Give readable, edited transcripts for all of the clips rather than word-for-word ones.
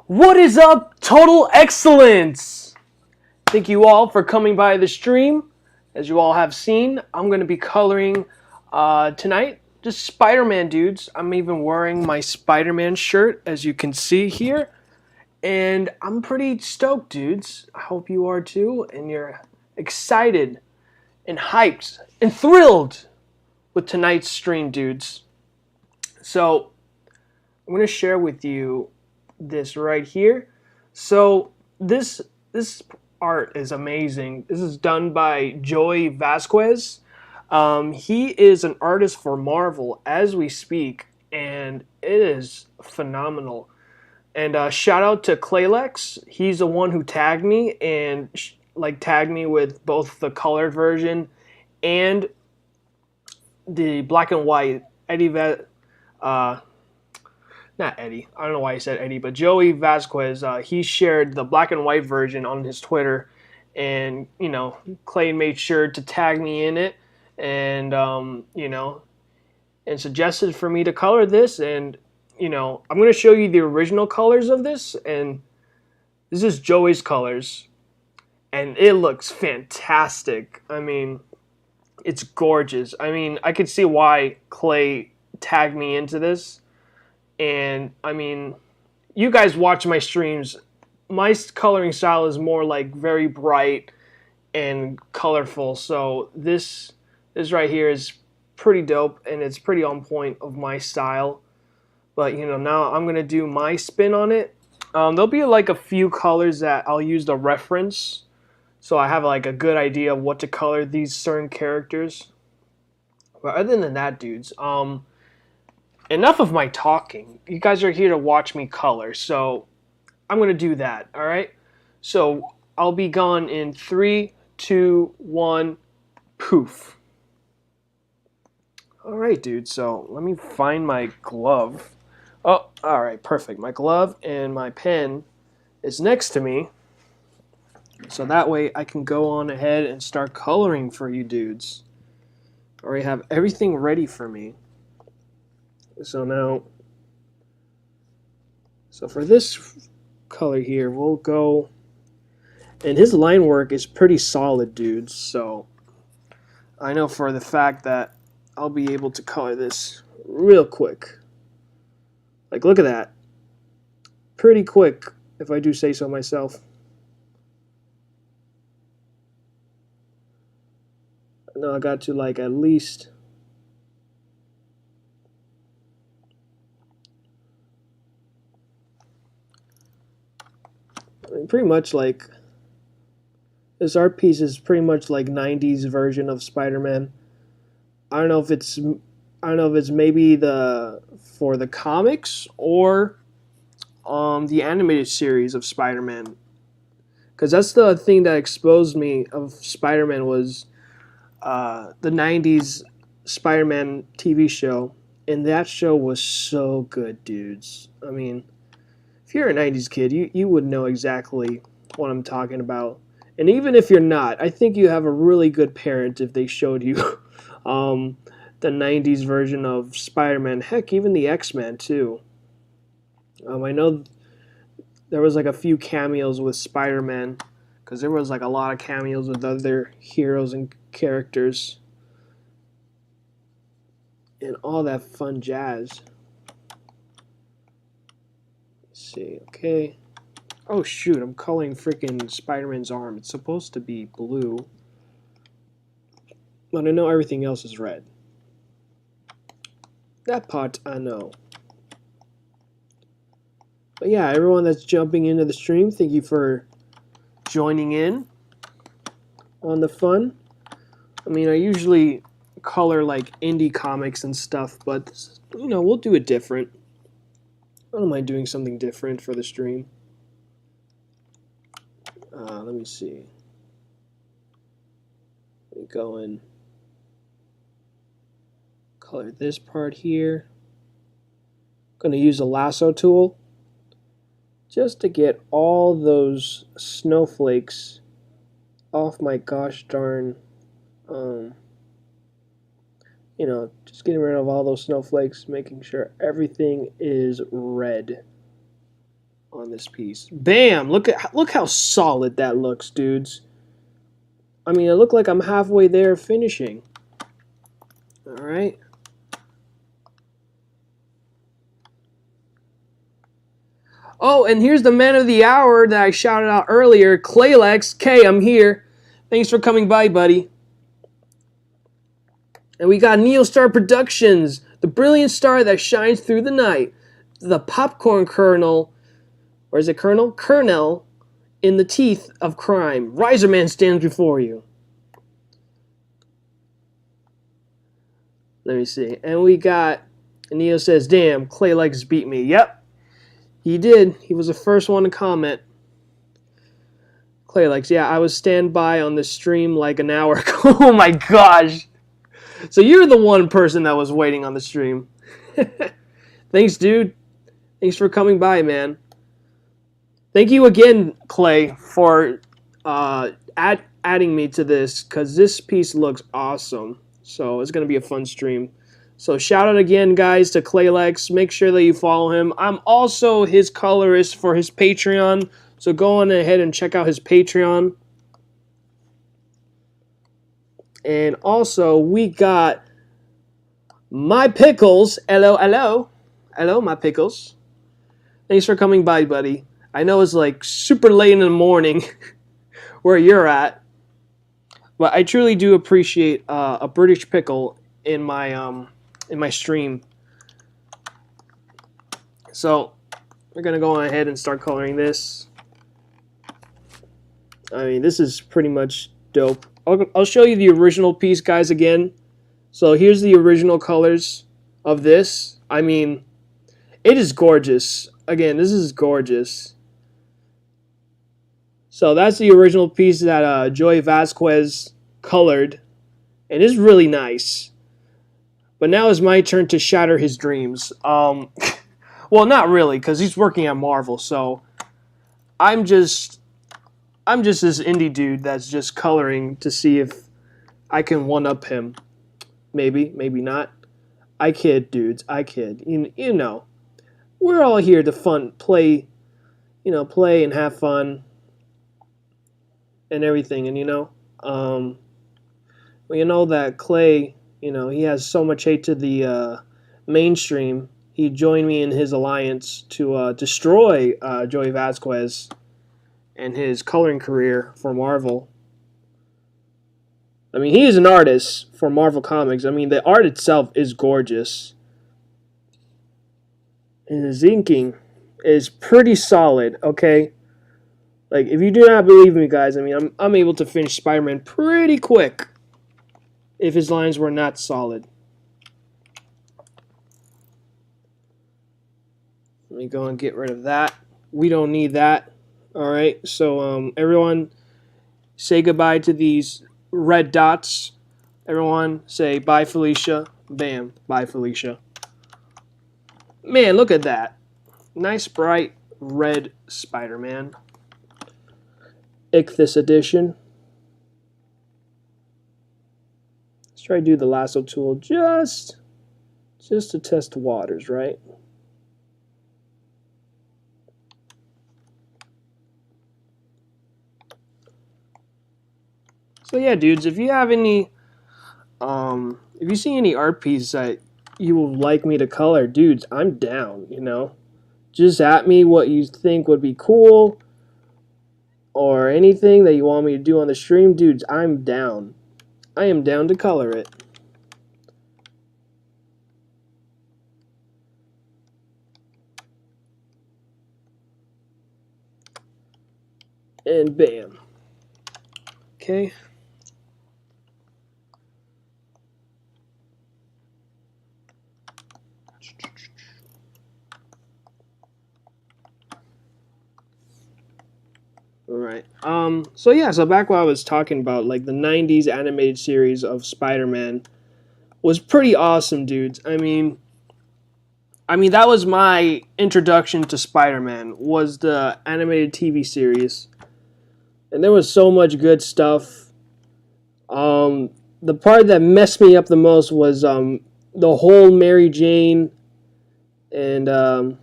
What is up, Total Excellence? Thank you all for coming by the stream. As you all have seen, I'm going to be coloring tonight just Spider-Man dudes. I'm even wearing my Spider-Man shirt, as you can see here. And I'm pretty stoked, dudes. I hope you are too, and you're excited and hyped and thrilled with tonight's stream, dudes. So, I'm going to share with you this right here. So this art is amazing. This is done by Joey Vazquez. He is an artist for Marvel as we speak, and it is phenomenal. And shout out to Claylex. He's the one who tagged me and tagged me with both the colored version and the black and white. Uh, Not Eddie. I don't know why he said Eddie, but Joey Vazquez. He shared the black and white version on his Twitter, and Clay made sure to tag me in it, and and suggested for me to color this, and I'm going to show you the original colors of this, and this is Joey's colors, and it looks fantastic. I mean, it's gorgeous. I mean, I could see why Clay tagged me into this. And I mean, you guys watch my streams. My coloring style is more like very bright and colorful. So this right here is pretty dope, and it's pretty on point of my style. But now I'm gonna do my spin on it. There'll be like a few colors that I'll use to reference, so I have like a good idea of what to color these certain characters. But other than that, dudes, enough of my talking. You guys are here to watch me color, so I'm going to do that, all right? So I'll be gone in 3, 2, 1, poof. All right, dude, so let me find my glove. Oh, all right, perfect. My glove and my pen is next to me, so that way I can go on ahead and start coloring for you dudes. I already have everything ready for me. So for this color here, we'll go, and his line work is pretty solid, dudes, so I know for the fact that I'll be able to color this real quick. Like, look at that. Pretty quick, if I do say so myself. I know I got to like at least... pretty much like this art piece is pretty much like 90s version of Spider-Man. I don't know if it's maybe for the comics or the animated series of Spider-Man, because that's the thing that exposed me of Spider-Man was the 90s Spider-Man TV show, and that show was so good, dudes. I mean, if you're a 90s kid, you would know exactly what I'm talking about. And even if you're not, I think you have a really good parent if they showed you the 90s version of Spider-Man. Heck, even the X-Men, too. I know there was like a few cameos with Spider-Man, because there was like a lot of cameos with other heroes and characters. And all that fun jazz. See, okay. Oh shoot, I'm coloring freaking Spider-Man's arm. It's supposed to be blue, but I know everything else is red. That part I know. But yeah, everyone that's jumping into the stream, thank you for joining in on the fun. I mean, I usually color like indie comics and stuff, but we'll do it different. I don't mind doing something different for the stream. Let me see. Let me go and color this part here. I'm going to use a lasso tool just to get all those snowflakes off my gosh darn, just getting rid of all those snowflakes, making sure everything is red. on this piece. Bam! Look how solid that looks, dudes. I mean, it looked like I'm halfway there finishing. All right. Oh, and here's the man of the hour that I shouted out earlier, Claylex. K, I'm here. Thanks for coming by, buddy. And we got Neostar Productions, the brilliant star that shines through the night. The popcorn kernel, or is it kernel? Kernel in the teeth of crime. Riserman stands before you. Let me see. And we got, Neo says, damn, Claylex beat me. Yep, he did. He was the first one to comment. Claylex, yeah, I was standby on the stream like an hour ago. Oh my gosh. So you're the one person that was waiting on the stream. Thanks, dude. Thanks for coming by, man. Thank you again, Clay, for adding me to this, because this piece looks awesome. So it's going to be a fun stream. So shout out again, guys, to Claylex. Make sure that you follow him. I'm also his colorist for his Patreon. So go on ahead and check out his Patreon. And also, we got My Pickles. Hello, hello. Hello, My Pickles. Thanks for coming by, buddy. I know it's like super late in the morning where you're at. But I truly do appreciate a British pickle in my stream. So we're gonna go on ahead and start coloring this. I mean, this is pretty much dope. I'll show you the original piece, guys, again. So here's the original colors of this. I mean, it is gorgeous. Again, this is gorgeous. So that's the original piece that Joey Vazquez colored, and it's really nice. But now it's my turn to shatter his dreams. Well, not really, because he's working at Marvel. So I'm just this indie dude that's just coloring to see if I can one-up him. Maybe, maybe not. I kid, dudes. I kid. You know, we're all here to play and have fun and everything. And well, you know that Clay, he has so much hate to the mainstream. He joined me in his alliance to destroy Joey Vazquez and his coloring career for Marvel. I mean, he is an artist for Marvel Comics. I mean, the art itself is gorgeous. And his inking is pretty solid, okay? Like, if you do not believe me, guys, I mean, I'm able to finish Spider-Man pretty quick if his lines were not solid. Let me go and get rid of that. We don't need that. All right, so everyone say goodbye to these red dots. Everyone say bye, Felicia. Bam, bye, Felicia. Man, look at that. Nice, bright red Spider-Man. Ichthus edition. Let's try to do the lasso tool just to test the waters, right? So yeah, dudes, if you have any, if you see any art piece that you would like me to color, dudes, I'm down, Just at me what you think would be cool, or anything that you want me to do on the stream, dudes, I'm down. I am down to color it. And bam. Okay. Alright. So back while I was talking about, like, the 90s animated series of Spider-Man was pretty awesome, dudes. I mean, that was my introduction to Spider-Man, was the animated TV series. And there was so much good stuff. The part that messed me up the most was the whole Mary Jane and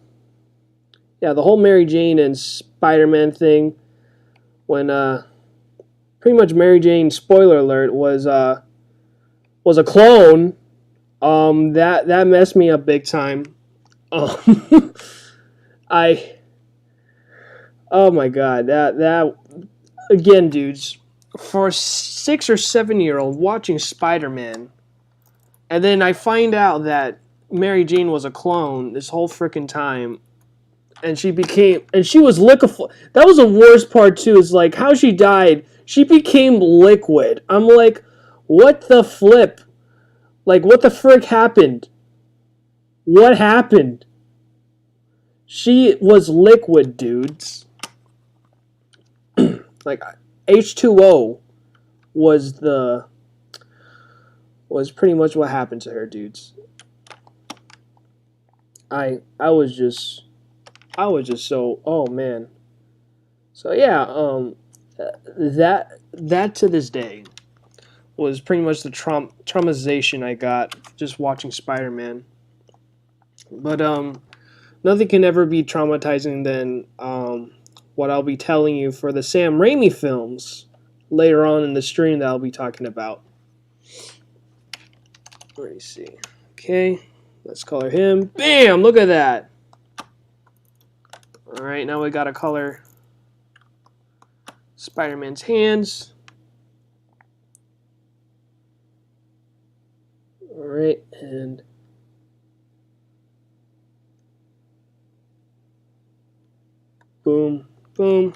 yeah, the whole Mary Jane and Spider-Man thing, when pretty much Mary Jane, spoiler alert, was a clone. That messed me up big time. I oh my god, that again, dudes, for a 6 or 7 year old watching Spider-Man, and then I find out that Mary Jane was a clone this whole freaking time, and she was liquefied. That was the worst part too. Is like how she died. She became liquid. I'm like, what the flip? Like, what the frick happened? What happened? She was liquid, dudes. Like H2O was pretty much what happened to her, dudes. I was just so, oh man. So yeah, that to this day was pretty much the traumatization I got just watching Spider-Man. But nothing can ever be traumatizing than what I'll be telling you for the Sam Raimi films later on in the stream that I'll be talking about. Let me see. Okay, let's color him. Bam! Look at that. All right, now we got to color Spider-Man's hands. All right, and boom, boom.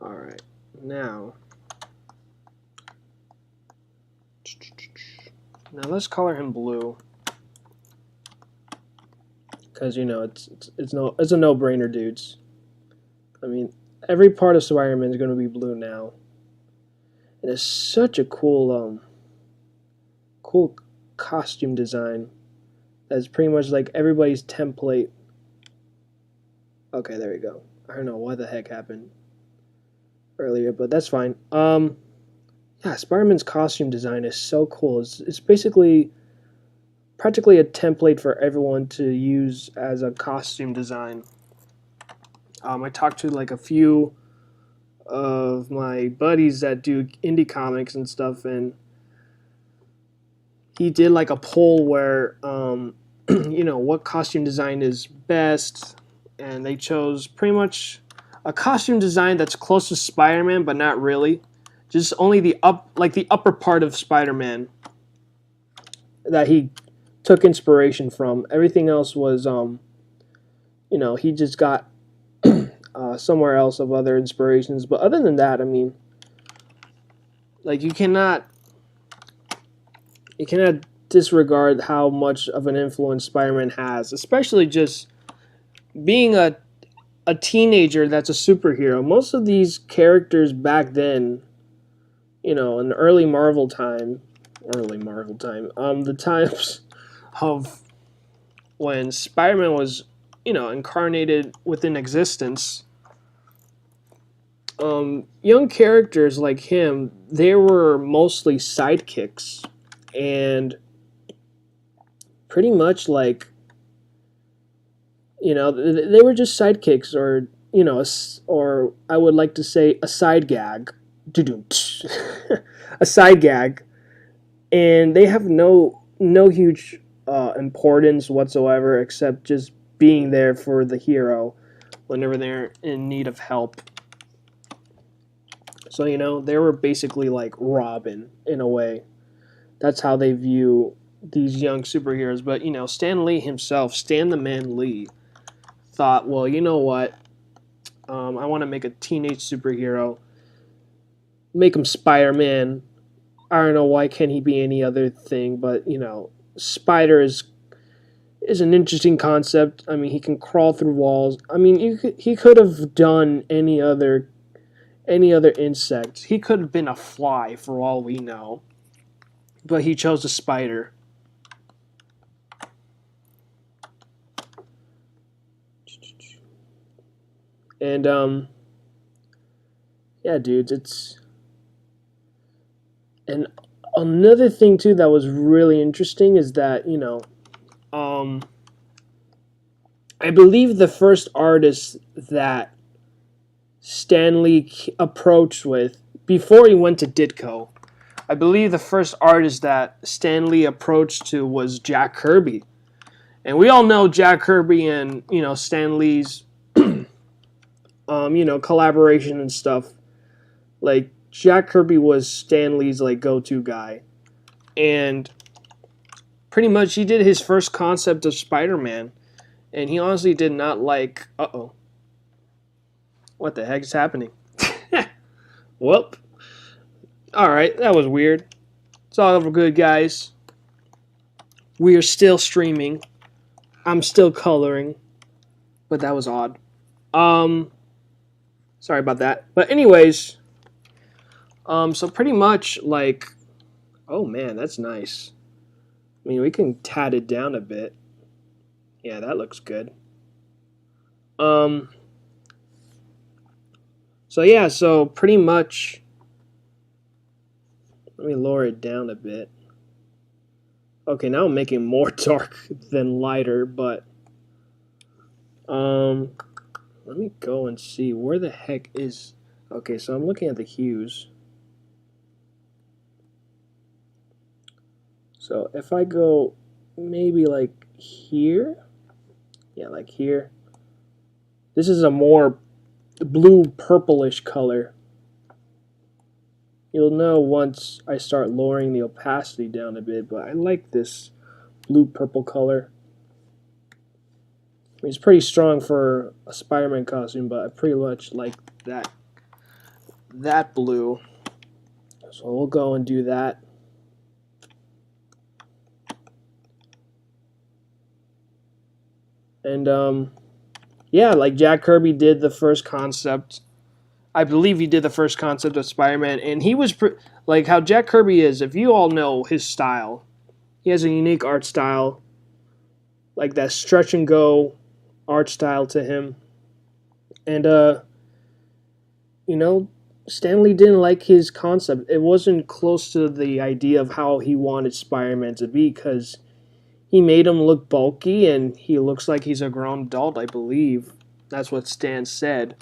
All right, now let's color him blue, because you know it's a no-brainer, dudes. I mean, every part of Spider-Man is going to be blue now, and it's such a cool costume design. That's pretty much like everybody's template. Okay, there we go. I don't know what the heck happened earlier, but that's fine. Yeah, Spider-Man's costume design is so cool. It's basically practically a template for everyone to use as a costume design. I talked to like a few of my buddies that do indie comics and stuff, and he did like a poll where you know, what costume design is best, and they chose pretty much a costume design that's close to Spider-Man, but not really. Just only the upper part of Spider-Man that he took inspiration from. Everything else was, you know, he just got somewhere else of other inspirations. But other than that, I mean, like you cannot disregard how much of an influence Spider-Man has, especially just being a teenager that's a superhero. Most of these characters back then, you know, in the early Marvel time, the times of when Spider-Man was, you know, incarnated within existence, young characters like him, they were mostly sidekicks, and pretty much like, you know, they were just sidekicks, or, you know, or I would like to say a side gag. A side gag. And they have no huge importance whatsoever, except just being there for the hero whenever they're in need of help. So, you know, they were basically like Robin in a way. That's how they view these young superheroes. But, you know, Stan Lee himself, Stan the Man Lee, thought, well, you know what? I want to make a teenage superhero. Make him Spider-Man. I don't know, why can't he be any other thing, but, you know, Spider is an interesting concept. I mean, he can crawl through walls. I mean, he could have done any other insect. He could have been a fly for all we know. But he chose a spider. And yeah, dudes, it's, and Another thing too that was really interesting is that, you know, I believe the first artist that Stan Lee approached with before he went to Ditko, I believe the first artist that Stan Lee approached to was Jack Kirby. And we all know Jack Kirby and, you know, Stan Lee's you know, collaboration and stuff. Like, Jack Kirby was Stan Lee's like go-to guy. And pretty much he did his first concept of Spider-Man, and he honestly did not like, what the heck is happening? Whoop. Alright, that was weird. It's all over good, guys. We are still streaming. I'm still coloring. But that was odd. Sorry about that. But anyways, so pretty much like, oh man, that's nice. I mean, we can tat it down a bit. Yeah, that looks good. So yeah, so pretty much, let me lower it down a bit. Okay, now I'm making more dark than lighter, but let me go and see where the heck is. Okay, so I'm looking at the hues. So if I go maybe like here, yeah, like here. This is a more blue purplish color. You'll know once I start lowering the opacity down a bit, but I like this blue purple color. I mean, it's pretty strong for a Spider-Man costume, but I pretty much like that blue. So we'll go and do that. And yeah, like Jack Kirby did the first concept. I believe he did the first concept of Spider-Man, and he was like how Jack Kirby is. If you all know his style, he has a unique art style, like that stretch and go art style to him. And you know, Stan Lee didn't like his concept. It wasn't close to the idea of how he wanted Spider-Man to be, because he made him look bulky, and he looks like he's a grown adult, I believe. That's what Stan said.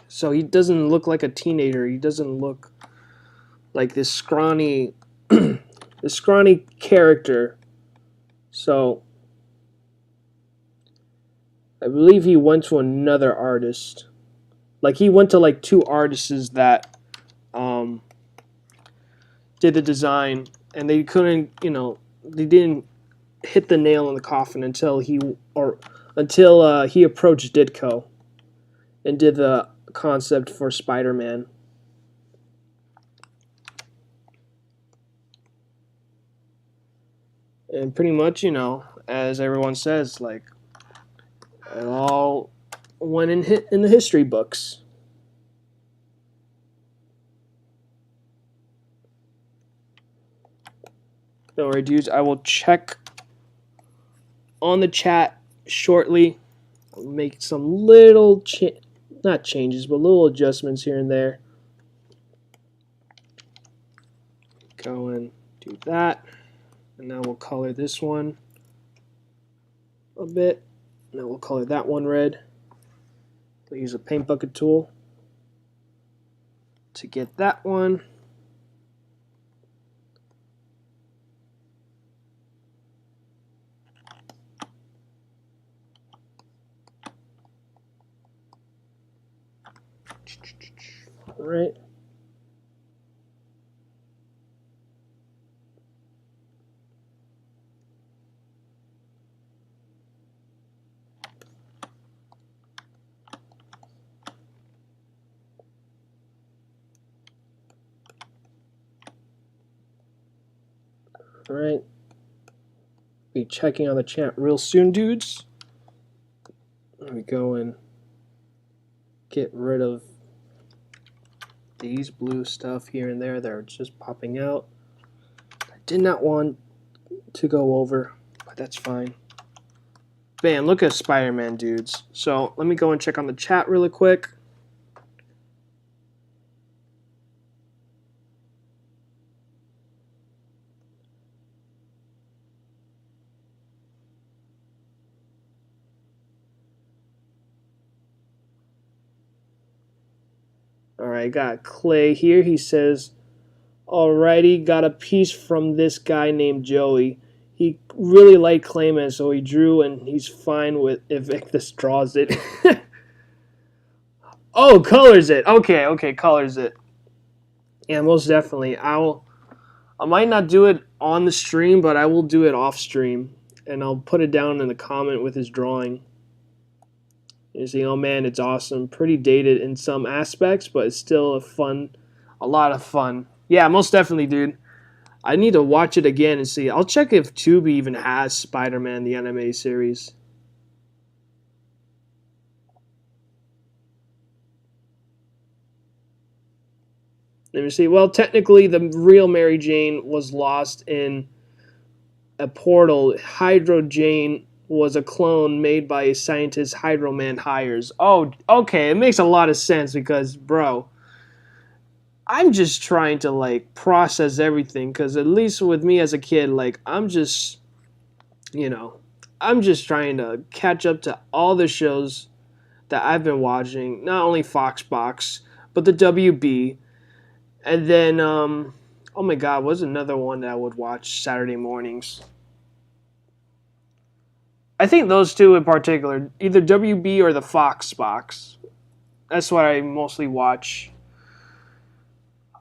So he doesn't look like a teenager. He doesn't look like this scrawny, this scrawny character. So I believe he went to another artist. Like, he went to like two artists that did the design, and they couldn't, you know, they didn't hit the nail in the coffin until he approached Ditko and did the concept for Spider-Man. And pretty much, you know, as everyone says, like, it all went in the history books. Don't worry, dudes. I will check on the chat shortly. I'll make some little not changes, but little adjustments here and there. Go and do that. And now we'll color this one a bit. Now we'll color that one red. We'll use a paint bucket tool to get that one. All right. All right. Be checking on the chat real soon, dudes. Let me go and get rid of these blue stuff here and there that are just popping out. I did not want to go over, but that's fine. Bam, look at Spider-Man, dudes. So let me go and check on the chat really quick. Alright, got Clay here. He says, alrighty, got a piece from this guy named Joey. He really liked Clayman, so he drew, and he's fine with if Victus draws it. Oh, colors it. Okay, okay, colors it. Yeah, most definitely. I might not do it on the stream, but I will do it off stream, and I'll put it down in the comment with his drawing. You see, oh man, it's awesome. Pretty dated in some aspects, but it's still a lot of fun. Yeah, most definitely, dude. I need to watch it again and see. I'll check if Tubi even has Spider-Man the anime series. Let me see. Well, technically, the real Mary Jane was lost in a portal. Hydro Jane was a clone made by a scientist Hydro Man hires. Oh, okay. It makes a lot of sense because, bro, I'm just trying to, like, process everything. Because at least with me as a kid, like, I'm just, you know, I'm just trying to catch up to all the shows that I've been watching. Not only Foxbox, but the WB. And then, oh my God, what's another one that I would watch Saturday mornings? I think those two in particular, either WB or the Fox box. That's what I mostly watch.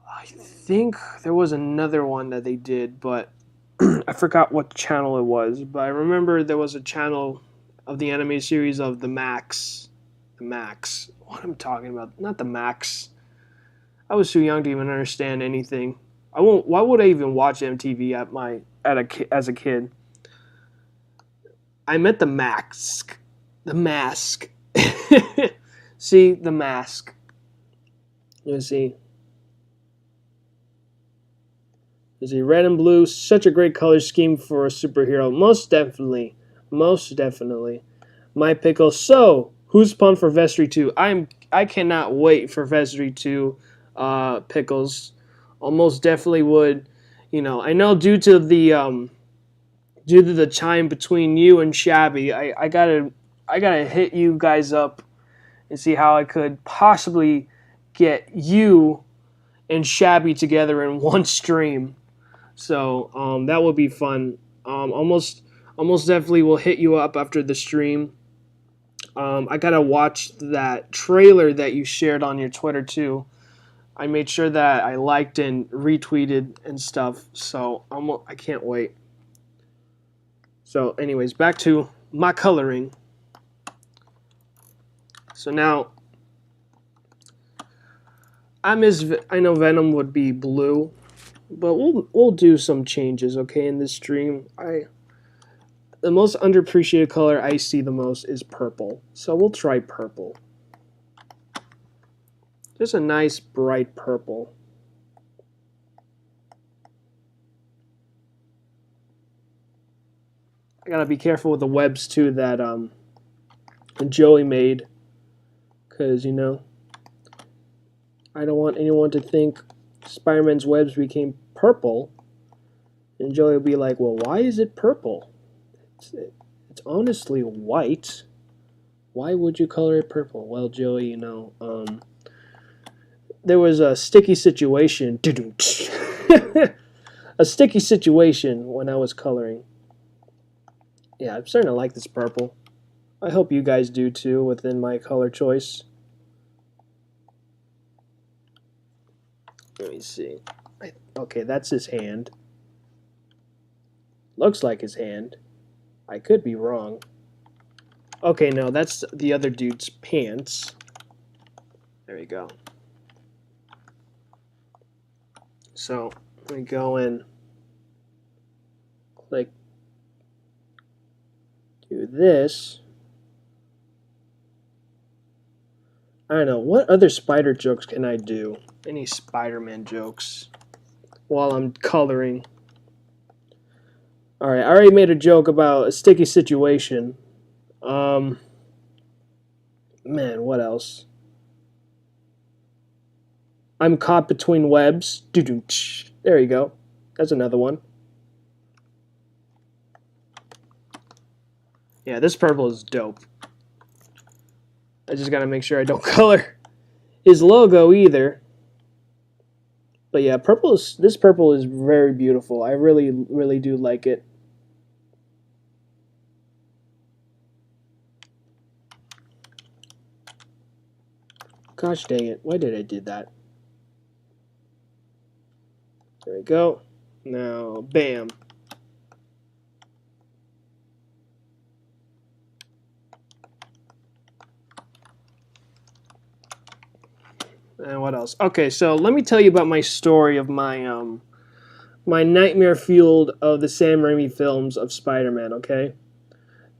I think there was another one that they did, but I forgot what channel it was. But I remember there was a channel of the anime series of the Max. The Max. What am I talking about? Not the Max. I was too young to even understand anything. I won't. Why would I even watch MTV as a kid? I meant the Mask. The Mask. See, the Mask. You see. You see, red and blue, such a great color scheme for a superhero. Most definitely. Most definitely. My pickle. So, who's pumped for Vestry 2? I cannot wait for Vestry 2. Pickles. Almost definitely would. You know, I know due to the chime between you and Shabby, I gotta hit you guys up and see how I could possibly get you and Shabby together in one stream. So that would be fun. Almost definitely will hit you up after the stream. I gotta watch that trailer that you shared on your Twitter too. I made sure that I liked and retweeted and stuff. So I can't wait. So anyways, back to my coloring. So now, I know Venom would be blue, but we'll do some changes, okay, in this stream. The most underappreciated color I see the most is purple. So we'll try purple. Just a nice bright purple. I gotta be careful with the webs too that Joey made, because, you know, I don't want anyone to think Spider-Man's webs became purple, and Joey will be like, well, why is it purple? It's honestly white. Why would you color it purple? Well, Joey, you know, there was a sticky situation. A sticky situation when I was coloring. Yeah, I'm starting to like this purple. I hope you guys do too within my color choice. Let me see. Okay, that's his hand. Looks like his hand. I could be wrong. Okay, no, that's the other dude's pants. There we go. So, let me go and click, do this. I don't know, what other spider jokes can I do? Any Spider-Man jokes while I'm coloring? Alright, I already made a joke about a sticky situation. Man, what else? I'm caught between webs. There you go. That's another one. Yeah, this purple is dope. I just gotta make sure I don't color his logo either. But yeah, this purple is very beautiful. I really, really do like it. Gosh dang it, why did I do that? There we go. Now, bam. And what else? Okay, so let me tell you about my story of my nightmare fueled of the Sam Raimi films of Spider-Man, okay?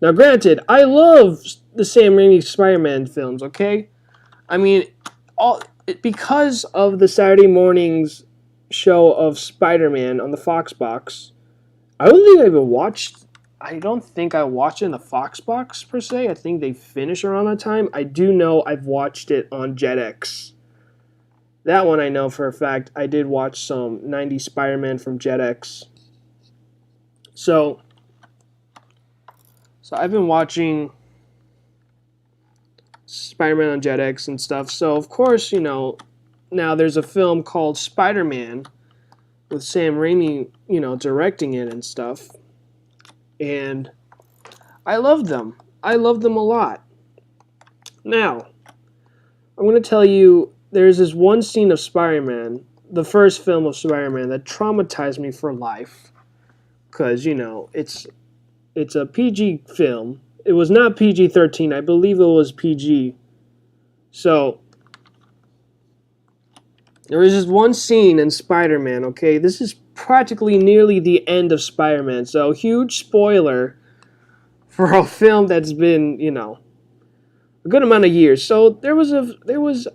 Now, granted, I love the Sam Raimi Spider-Man films, okay? I mean, because of the Saturday mornings show of Spider-Man on the Fox box, I don't think I watched it in the Fox box, per se. I think they finish around that time. I do know I've watched it on Jetix. That one I know for a fact. I did watch some 90s Spider-Man from Jetix. So I've been watching Spider-Man on Jetix and stuff. So, of course, now there's a film called Spider-Man with Sam Raimi, directing it and stuff. And I loved them. I loved them a lot. Now, I'm going to tell you, there's this one scene of Spider-Man, the first film of Spider-Man, that traumatized me for life. Because, it's a PG film. It was not PG-13. I believe it was PG. So, there is this one scene in Spider-Man, okay? This is practically nearly the end of Spider-Man. So, huge spoiler for a film that's been, a good amount of years. So, there was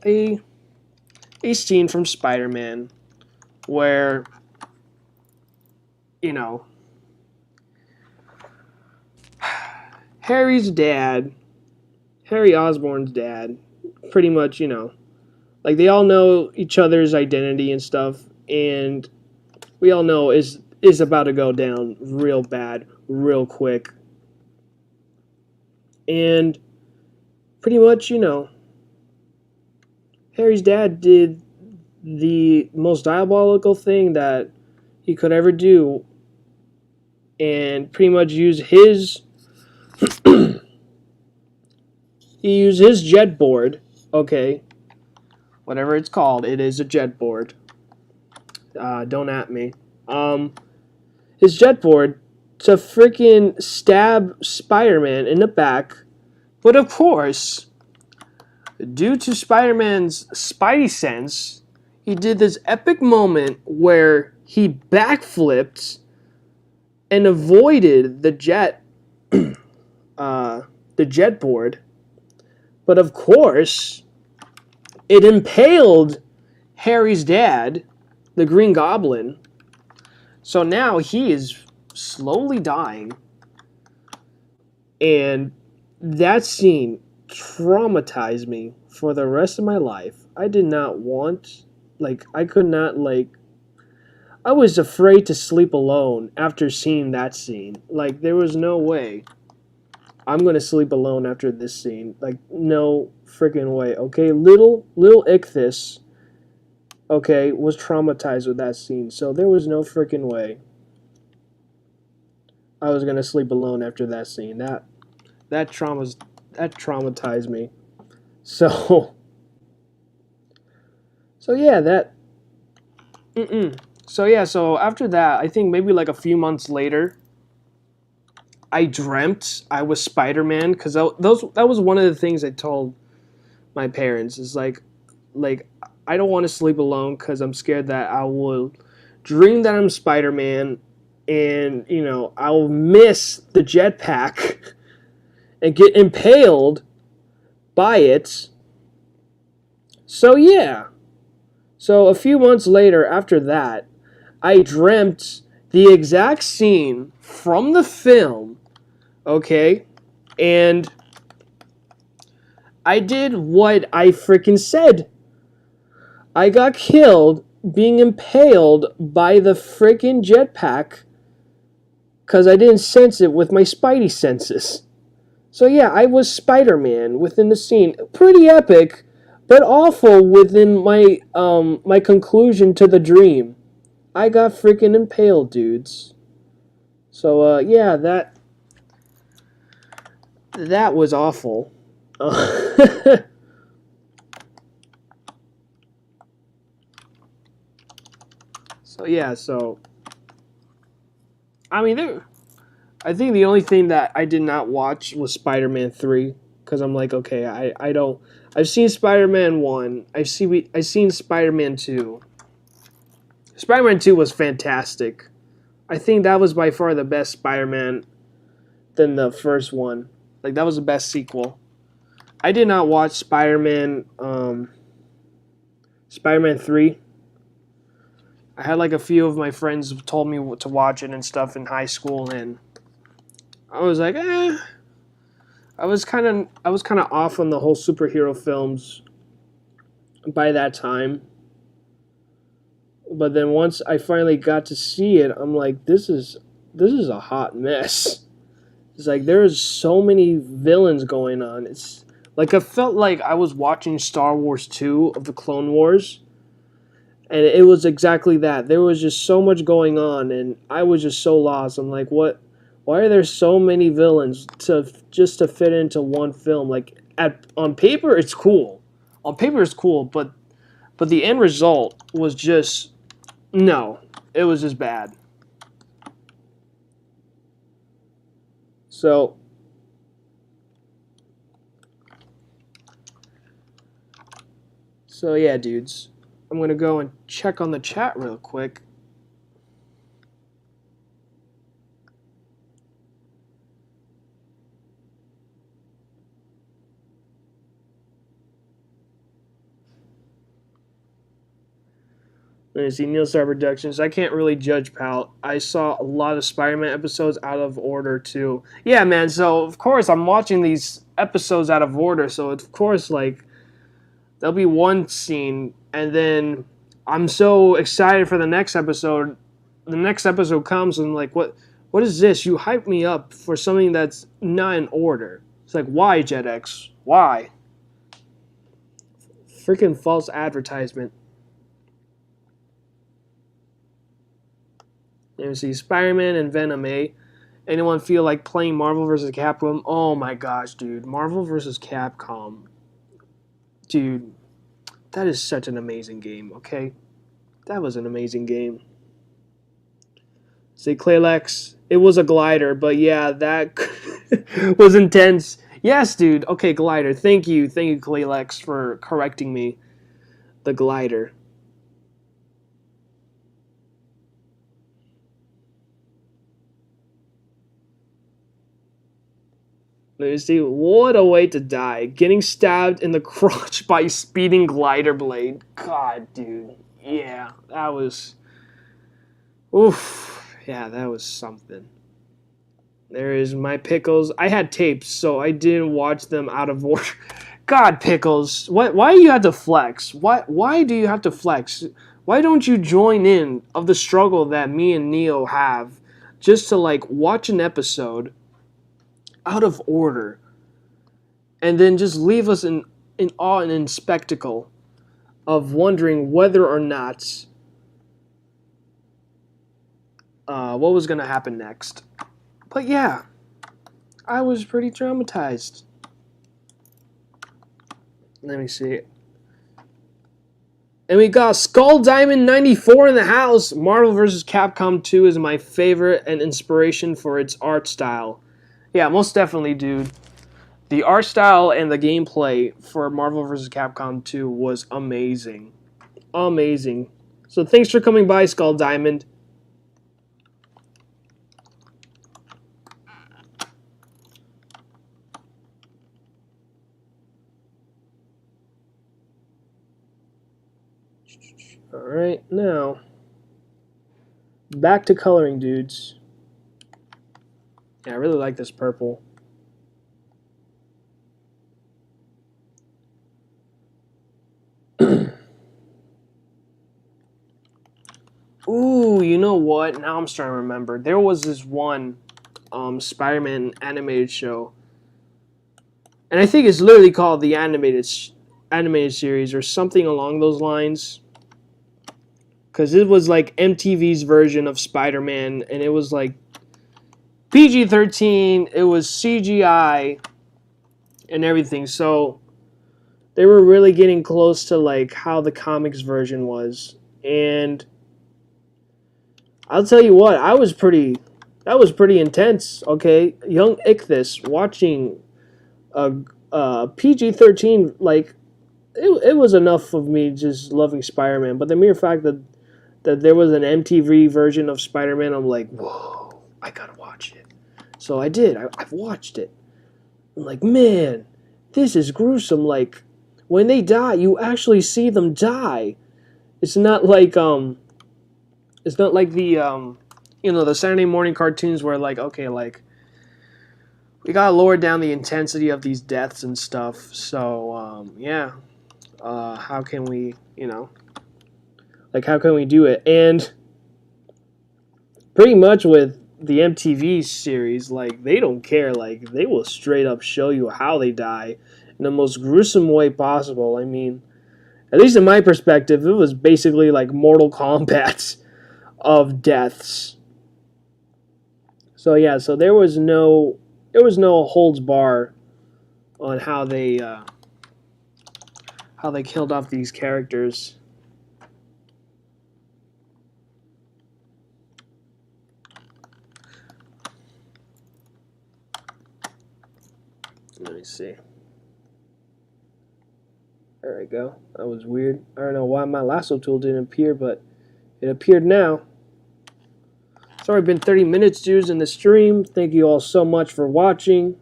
a scene from Spider-Man where, Harry Osborn's dad, pretty much, like they all know each other's identity and stuff, and we all know is about to go down real bad, real quick. And pretty much, Harry's dad did the most diabolical thing that he could ever do, and pretty much use his he used his jet board, okay, whatever it's called, it is a jet board. Don't at me. His jet board to freaking stab Spider-Man in the back, but of course, due to Spider-Man's spidey sense, he did this epic moment where he backflipped and avoided the jet board. But of course, it impaled Harry's dad, the Green Goblin. So now he is slowly dying. And that scene traumatized me for the rest of my life. I did not want, I was afraid to sleep alone after seeing that scene. Like, there was no way I'm gonna sleep alone after this scene. Like, no freaking way. Okay, little Ichthus, okay, was traumatized with that scene. So there was no freaking way I was gonna sleep alone after that scene. That traumatized me. So So after that, I think maybe like a few months later, I dreamt I was Spider-Man, because that was one of the things I told my parents, is like I don't want to sleep alone because I'm scared that I will dream that I'm Spider-Man, and I'll miss the jetpack and get impaled by it. So yeah. So a few months later after that, I dreamt the exact scene from the film, okay? And I did what I freaking said. I got killed being impaled by the freaking jetpack because I didn't sense it with my spidey senses. So yeah, I was Spider-Man within the scene. Pretty epic, but awful within my conclusion to the dream. I got freaking impaled, dudes. So yeah, that was awful. So yeah, I mean, I think the only thing that I did not watch was Spider-Man 3 because I'm like, okay, I don't. I've seen Spider-Man 1. I've seen Spider-Man 2. Spider-Man 2 was fantastic. I think that was by far the best Spider-Man than the first one. Like that was the best sequel. I did not watch Spider-Man 3. I had like a few of my friends told me to watch it and stuff in high school, and I was like, I was kind of off on the whole superhero films by that time. But then once I finally got to see it, I'm like, this is a hot mess. It's like there's so many villains going on. It's like I felt like I was watching Star Wars 2 of the Clone Wars. And it was exactly that. There was just so much going on, and I was just so lost. I'm like, what? Why are there so many villains to fit into one film? Like on paper, it's cool. On paper, it's cool, but the end result was just no. It was just bad. So yeah, dudes. I'm going to go and check on the chat real quick. Let me see, Neil Star Productions. I can't really judge, pal. I saw a lot of Spider-Man episodes out of order, too. Yeah, man, so, of course, I'm watching these episodes out of order, so, of course, like, there'll be one scene, and then I'm so excited for the next episode. The next episode comes, and I'm like, what is this? You hype me up for something that's not in order. It's like, why, JetX? Why? Freaking false advertisement. Let me see, Spider-Man and Venom, eh? Anyone feel like playing Marvel vs. Capcom? Oh my gosh, dude. Marvel vs. Capcom. Dude, that is such an amazing game, okay? That was an amazing game. Say Claylex, it was a glider, but yeah, that was intense. Yes, dude. Okay, glider. Thank you, Claylex, for correcting me. The glider. Let me see. What a way to die. Getting stabbed in the crotch by a speeding glider blade. God, dude. Yeah, that was... Oof. Yeah, that was something. There is my Pickles. I had tapes, so I didn't watch them out of order. God, Pickles. Why do you have to flex? Why do you have to flex? Why don't you join in of the struggle that me and Neo have just to, like, watch an episode out of order and then just leave us in awe and in spectacle of wondering whether or not what was going to happen next. But yeah, I was pretty traumatized. Let me see. And we got Skull Diamond 94 in the house. Marvel vs. Capcom 2 is my favorite and inspiration for its art style. Yeah, most definitely, dude. The art style and the gameplay for Marvel vs. Capcom 2 was amazing. Amazing. So thanks for coming by, Skull Diamond. Alright, now, back to coloring, dudes. Yeah, I really like this purple. Ooh, you know what? Now I'm starting to remember. There was this one Spider-Man animated show. And I think it's literally called The Animated animated series or something along those lines. Because it was like MTV's version of Spider-Man, and it was like PG-13, it was CGI and everything. So they were really getting close to like how the comics version was. And I'll tell you what, that was pretty intense, okay? Young Ichthus watching a PG-13, like, it was enough of me just loving Spider-Man. But the mere fact that there was an MTV version of Spider-Man, I'm like, whoa, I gotta watch it. So I did. I've watched it. I'm like, man, this is gruesome. Like, when they die, you actually see them die. It's not like the the Saturday morning cartoons where like, okay, like we gotta lower down the intensity of these deaths and stuff. So yeah, how can we, how can we do it? And pretty much with the MTV series, like, they don't care. Like, they will straight up show you how they die in the most gruesome way possible. I mean, at least in my perspective, it was basically like Mortal Kombat of deaths. So yeah, so there was no holds bar on how they killed off these characters. Let me see. There we go. That was weird. I don't know why my lasso tool didn't appear, but it appeared now. It's already been 30 minutes, dudes, in the stream. Thank you all so much for watching.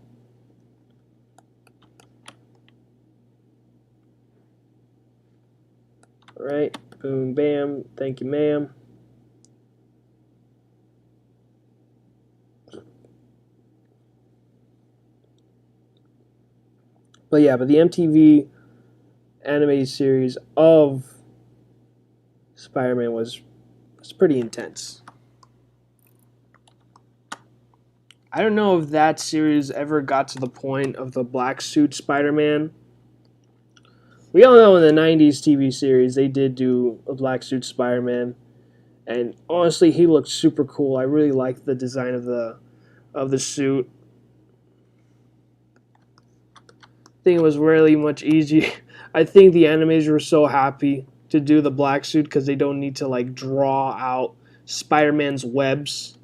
All right. Boom, bam. Thank you, ma'am. But yeah, but the MTV animated series of Spider-Man was pretty intense. I don't know if that series ever got to the point of the black suit Spider-Man. We all know in the 90s TV series they did do a black suit Spider-Man, and honestly he looked super cool. I really liked the design of the suit. I think it was really much easier. I think the animators were so happy to do the black suit because they don't need to like draw out Spider-Man's webs.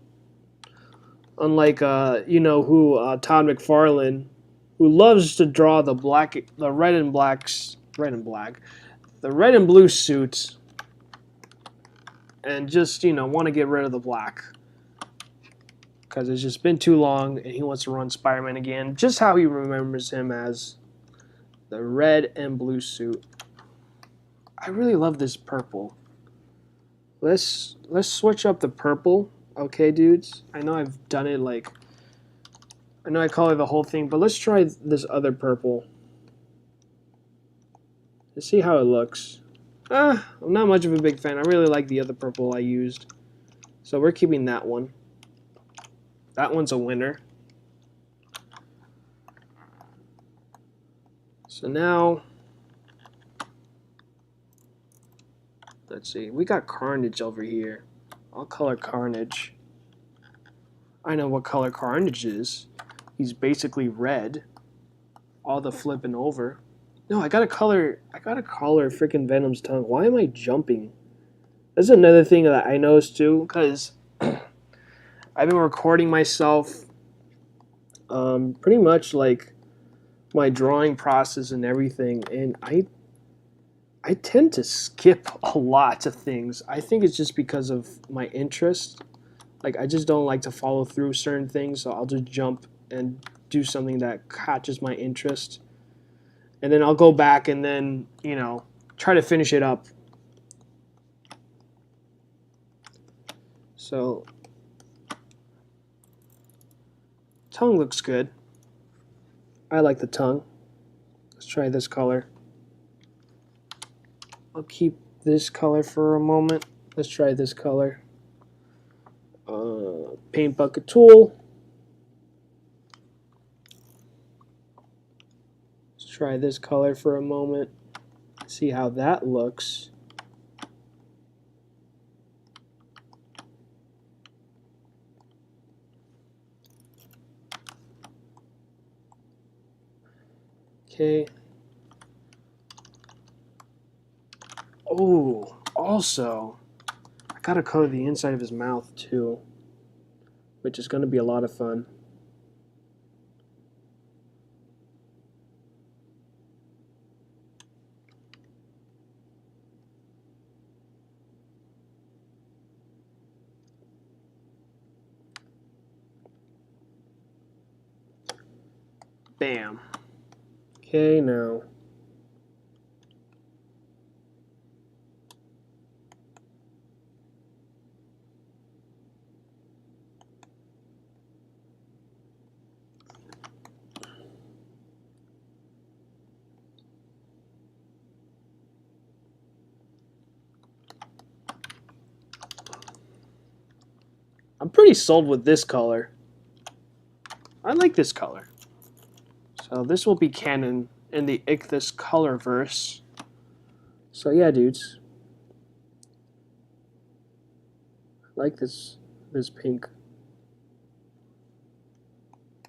Unlike Todd McFarlane, who loves to draw the red and blue suits, and just want to get rid of the black because it's just been too long, and he wants to run Spider-Man again, just how he remembers him as the red and blue suit. I really love this purple. Let's switch up the purple. Okay, dudes. I know I've done it I know I color the whole thing, but let's try this other purple. Let's see how it looks. I'm not much of a big fan. I really like the other purple I used. So we're keeping that one. That one's a winner. So now, let's see. We got Carnage over here. I'll color Carnage. I know what color Carnage is. He's basically red. All the flipping over. No, I gotta color freaking Venom's tongue. Why am I jumping? That's another thing that I noticed too, because I've been recording myself pretty much like my drawing process and everything, and I tend to skip a lot of things. I think it's just because of my interest. Like, I just don't like to follow through certain things, so I'll just jump and do something that catches my interest. And then I'll go back and then, try to finish it up. So, tongue looks good. I like the tongue. Let's try this color. I'll keep this color for a moment. Let's try this color. Paint bucket tool. Let's try this color for a moment. see how that looks. Okay. Oh, also, I gotta color the inside of his mouth too, which is gonna be a lot of fun. Bam. Okay, now. I'm pretty sold with this color. I like this color. So this will be canon in the Ichthus colorverse. So yeah, dudes. I like this pink.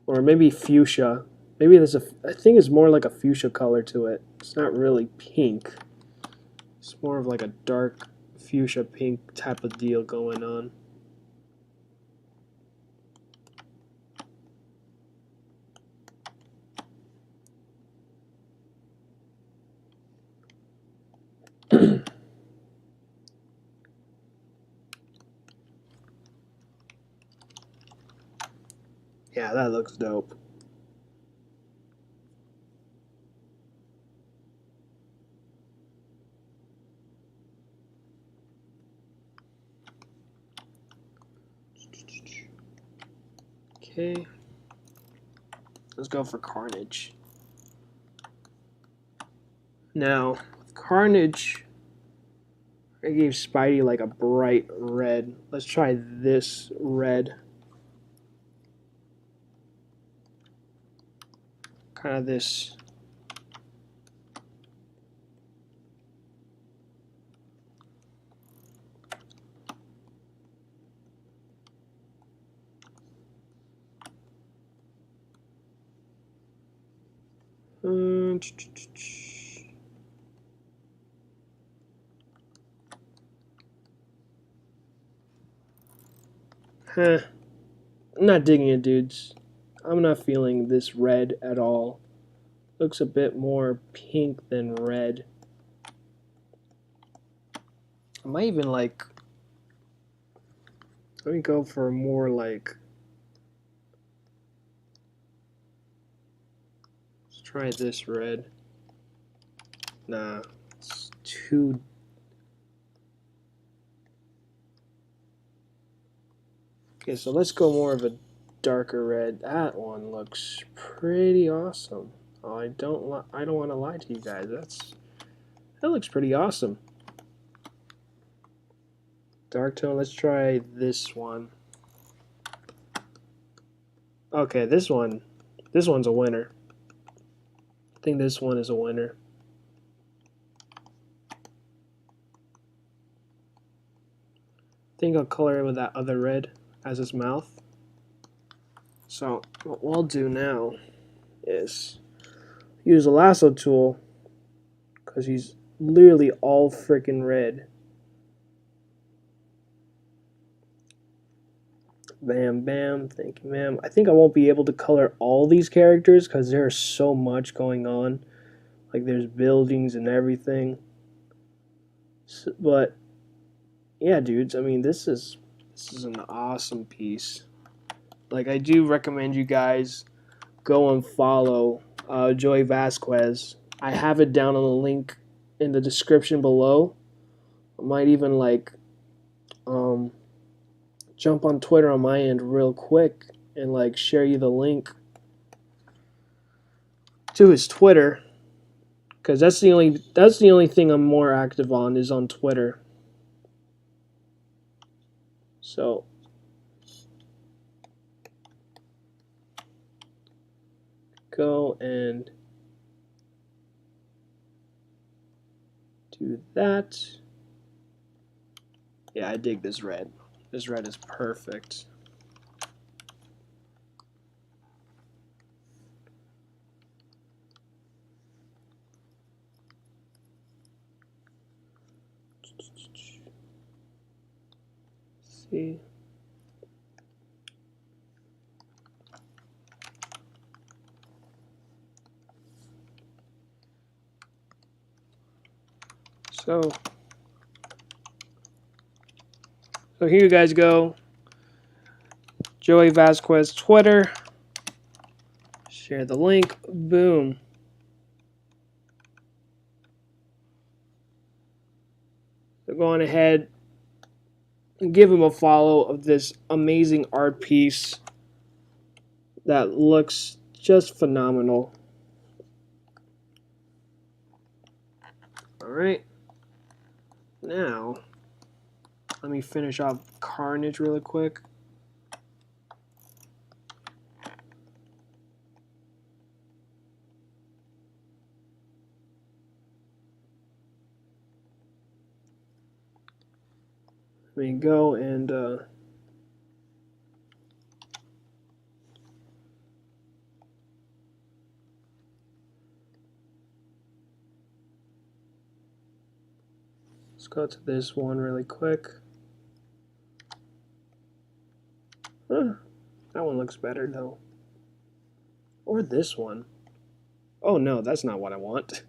Or maybe fuchsia. Maybe there's I think it's more like a fuchsia color to it. It's not really pink. It's more of like a dark fuchsia pink type of deal going on. Yeah, that looks dope. Okay. Let's go for Carnage. Now, with Carnage, I gave Spidey like a bright red. Let's try this red. Kind of this. Huh. I'm not digging it, dudes. I'm not feeling this red at all. Looks a bit more pink than red. I might even like... Let me go for more like... Let's try this red. Nah, it's too... Okay, so let's go more of a darker red. That one looks pretty awesome. Oh, I don't want to lie to you guys. That looks pretty awesome. Dark tone. Let's try this one. Okay, this one's a winner. I think this one is a winner. I think I'll color it with that other red as his mouth. So what we'll do now is use a lasso tool because he's literally all freaking red. Bam, bam, thank you, ma'am. I think I won't be able to color all these characters because there's so much going on. Like there's buildings and everything. So, but yeah, dudes, I mean this is an awesome piece. Like I do recommend you guys go and follow Joey Vazquez. I have it down on the link in the description below. I might even like jump on Twitter on my end real quick and like share you the link to his Twitter, because that's the only thing I'm more active on is on Twitter. So go and do that. Yeah, I dig this red. This red is perfect. See. So here you guys go. Joey Vazquez Twitter. Share the link. Boom. So go on ahead and give him a follow of this amazing art piece that looks just phenomenal. All right. Now, let me finish off Carnage really quick. Let me go and let's go to this one really quick. That one looks better though. Or this one. Oh no, that's not what I want.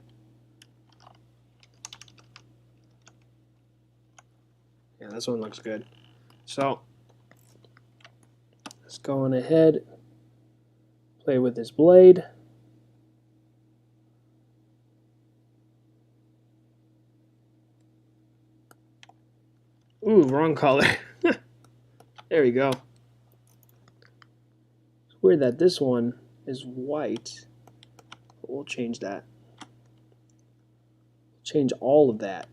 Yeah, this one looks good. So let's go on ahead, play with this blade. Ooh, wrong color. There we go. It's weird that this one is white. But we'll change that. Change all of that.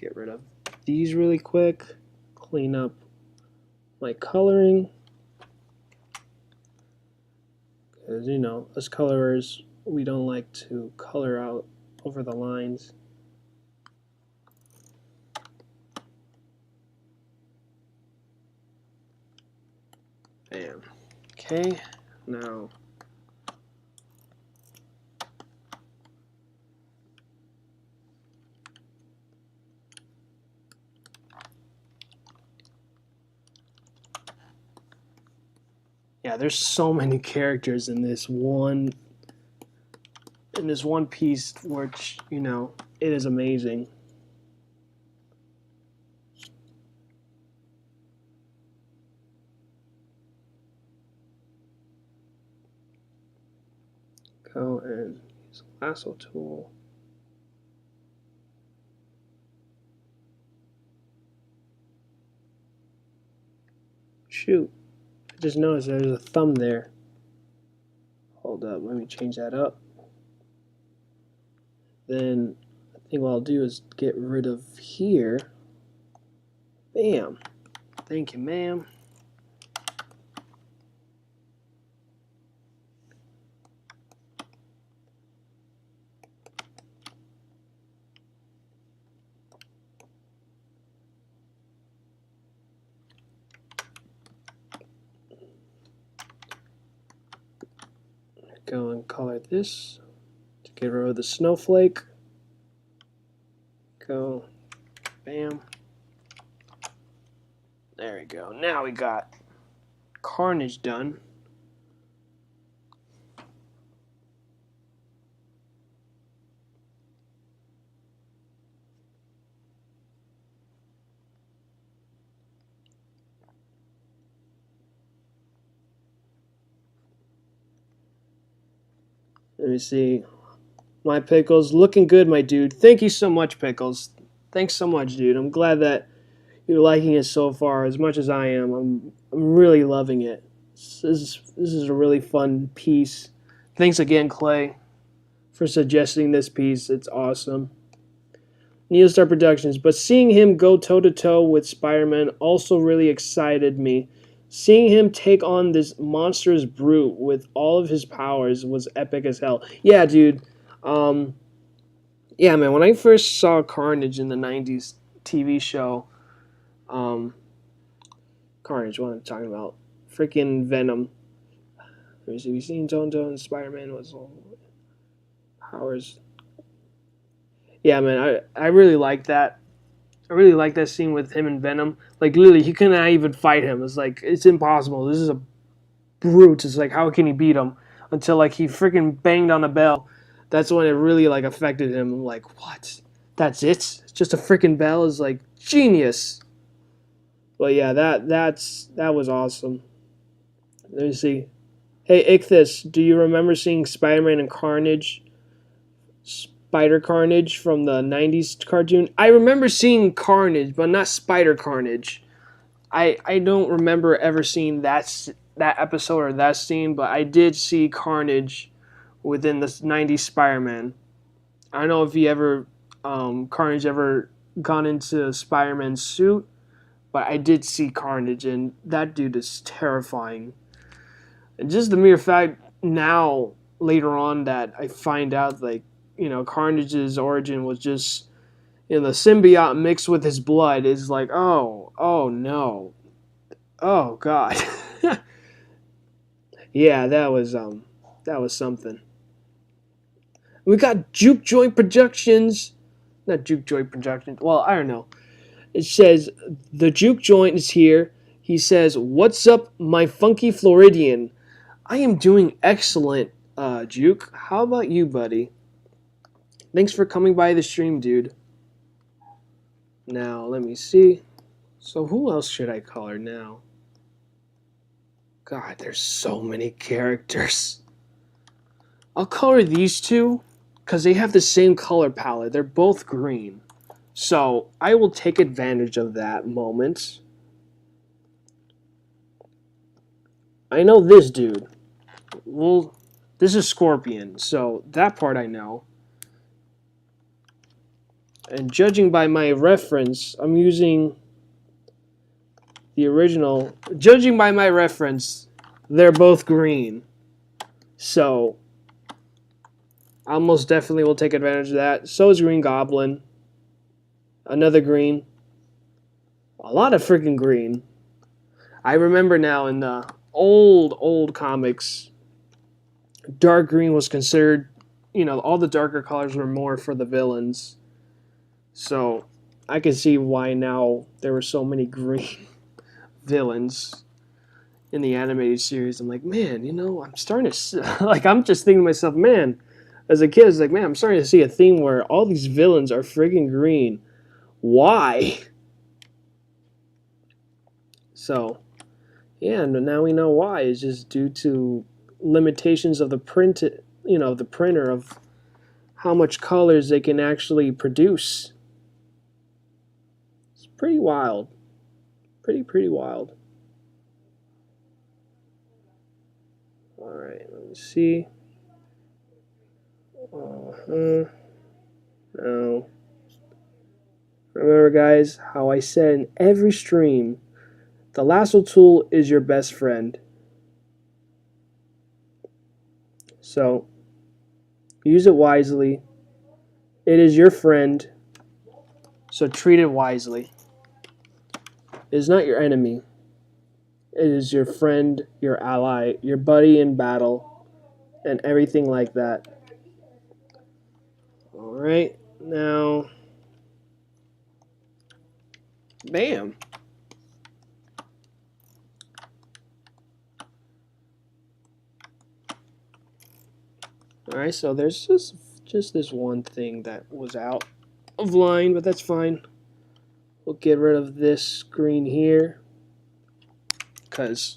Get rid of these really quick. Clean up my coloring. Because, you know, us colorers, we don't like to color out over the lines. Bam. Okay, now yeah, there's so many characters in this one piece, which, you know, it is amazing. Go and use a lasso tool. Shoot, I just noticed there's a thumb there. Hold up, let me change that up. Then I think what I'll do is get rid of here. Bam. Thank you, ma'am. Go and color this to get rid of the snowflake. Go, bam. There we go. Now we got Carnage done. Let me see. My Pickles, looking good, my dude. Thank you so much, Pickles. Thanks so much, dude. I'm glad that you're liking it so far as much as I am. I'm really loving it. This is a really fun piece. Thanks again, Clay. for suggesting this piece. It's awesome. Neostar Productions. But seeing him go toe-to-toe with Spider-Man also really excited me. Seeing him take on this monstrous brute with all of his powers was epic as hell. Yeah, dude. Yeah, man, when I first saw Carnage in the 90s TV show, Carnage, what I'm talking about, freaking Venom. Let me see, we've seen Tonto and Spider-Man was all powers. Yeah, man, I really like that. I really like that scene with him and Venom. Like, literally, he couldn't even fight him. It's like, it's impossible. This is a brute. It's like, how can he beat him? Until, like, he freaking banged on a bell. That's when it really, like, affected him. I'm like, what? That's it? It's just a freaking bell? It's like, genius. But yeah, that was awesome. Let me see. Hey, Ichthus, do you remember seeing Spider-Man and Carnage? Spider Carnage from the 90s cartoon? I remember seeing Carnage, but not Spider Carnage. I don't remember ever seeing that episode or that scene, but I did see Carnage within the 90s Spider-Man. I don't know if he ever, Carnage ever gone into Spider-Man's suit, but I did see Carnage, and that dude is terrifying. And just the mere fact now, later on, that I find out, like, Carnage's origin was just, the symbiote mixed with his blood is like, oh no. Oh, God. Yeah, that was something. We got Juke Joint Productions. Not Juke Joint Productions. Well, I don't know. It says, the Juke Joint is here. He says, what's up, my funky Floridian? I am doing excellent, Juke. How about you, buddy? Thanks for coming by the stream, dude. Now, let me see. So who else should I color now? God, there's so many characters. I'll color these two because they have the same color palette. They're both green. So I will take advantage of that moment. I know this dude. Well, this is Scorpion, so that part I know. And judging by my reference, I'm using the original. Judging by my reference, they're both green. So I most definitely will take advantage of that. So is Green Goblin. Another green. A lot of freaking green. I remember now in the old comics, dark green was considered, all the darker colors were more for the villains. So I can see why now there were so many green villains in the animated series. I'm like, man, I'm starting to, like, I'm just thinking to myself, man, as a kid, it's like, man, I'm starting to see a theme where all these villains are freaking green. Why? So, yeah, and now we know why. It's just due to limitations of the the printer of how much colors they can actually produce. It's pretty wild. Pretty wild. Alright, let me see. No. Remember, guys, how I said in every stream, the lasso tool is your best friend. So, use it wisely. It is your friend, so treat it wisely. It is not your enemy. It is your friend, your ally, your buddy in battle, and everything like that. Alright, now, bam. Alright, so there's just this one thing that was out of line, but that's fine. We'll get rid of this green here, because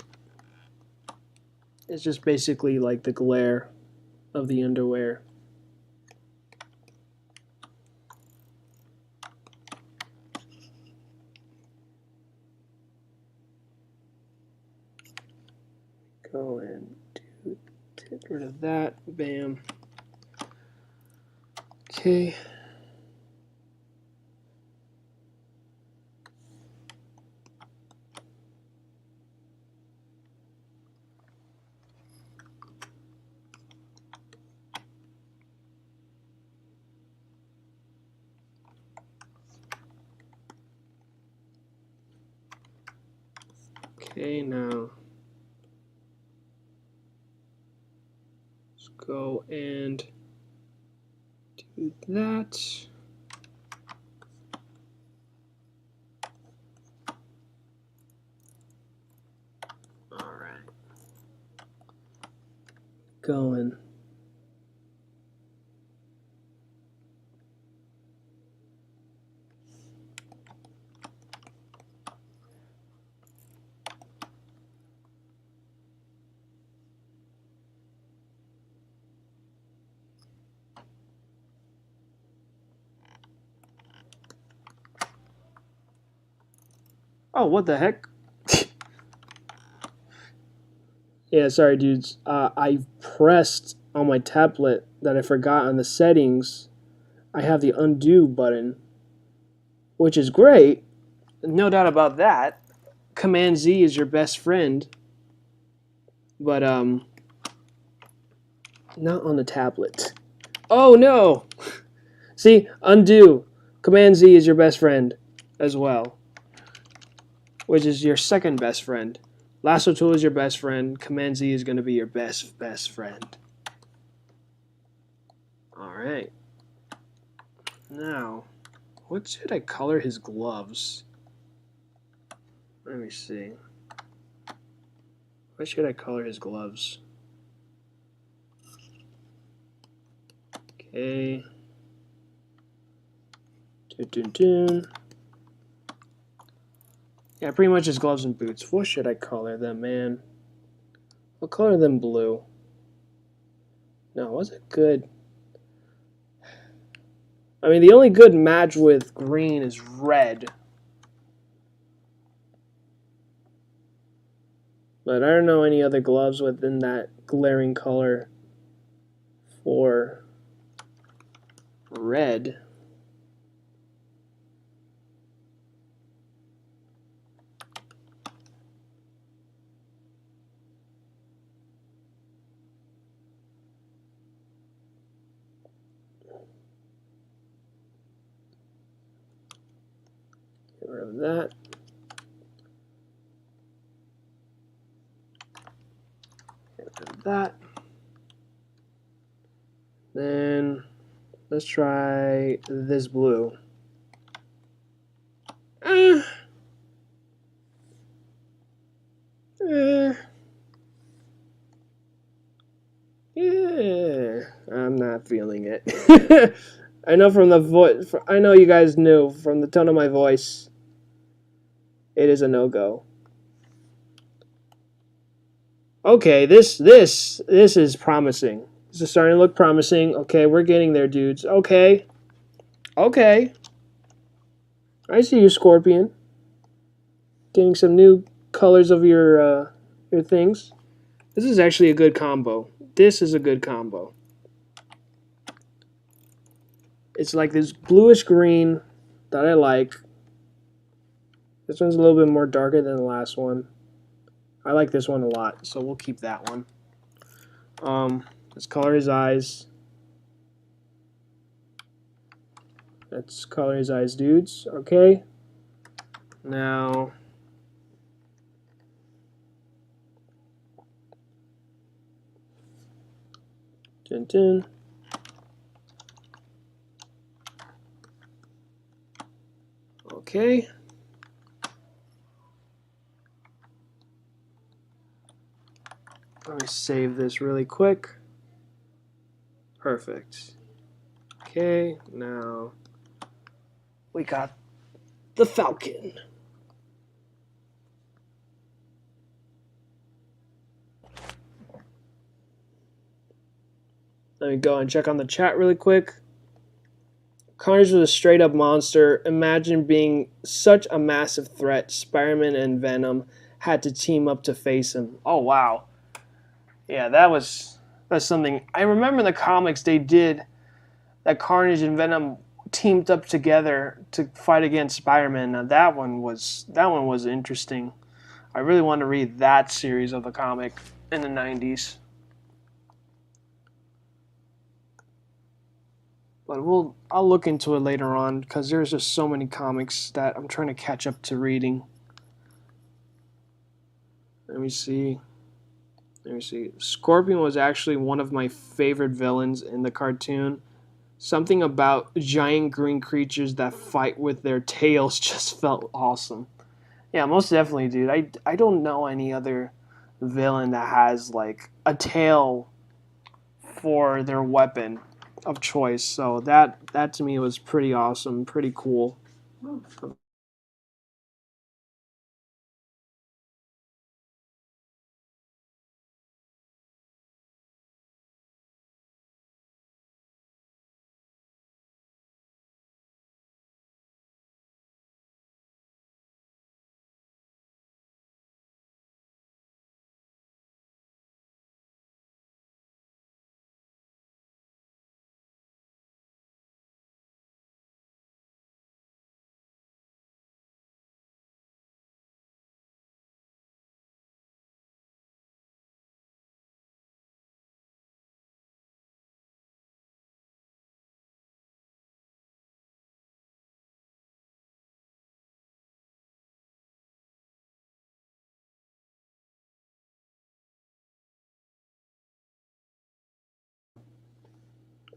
it's just basically like the glare of the underwear. Go and get rid of that. Bam. Okay. Okay, now let's go and do that. All right. Going. Oh, what the heck? Yeah, sorry, dudes. I pressed on my tablet that I forgot on the settings. I have the undo button, which is great. No doubt about that. Command Z is your best friend. But, not on the tablet. Oh, no! See, undo. Command Z is your best friend as well, which is your second best friend. Lasso tool is your best friend. Command Z is going to be your best friend. All right. Now, what should I color his gloves? Let me see. What should I color his gloves? Okay. Dun. Yeah, pretty much his gloves and boots. What should I color them, man? I'll color them blue. No, was it good? I mean, the only good match with green is red. But I don't know any other gloves within that glaring color for red. Get rid of that. Get rid of that. Then let's try this blue. Yeah, I'm not feeling it. I know from the voice. I know you guys knew from the tone of my voice. It is a no-go. Okay, this is promising. This is starting to look promising. Okay, we're getting there, dudes. Okay. Okay. I see you, Scorpion. Getting some new colors of your things. This is actually a good combo. This is a good combo. It's like this bluish green that I like. This one's a little bit more darker than the last one. I like this one a lot, so we'll keep that one. Let's color his eyes. Let's color his eyes, dudes. Okay. Now, dun. Okay. Let me save this really quick. Perfect. Okay, now we got the Falcon. Let me go and check on the chat really quick. Carnage was a straight up monster. Imagine being such a massive threat. Spider-Man and Venom had to team up to face him. Oh, wow. Yeah, that's something. I remember in the comics they did that Carnage and Venom teamed up together to fight against Spider-Man. Now that one was interesting. I really want to read that series of the comic in the 90s. But I'll look into it later on because there's just so many comics that I'm trying to catch up to reading. Let me see. Scorpion was actually one of my favorite villains in the cartoon. Something about giant green creatures that fight with their tails just felt awesome. Yeah, most definitely, dude. I don't know any other villain that has like a tail for their weapon of choice. So that to me was pretty awesome, pretty cool.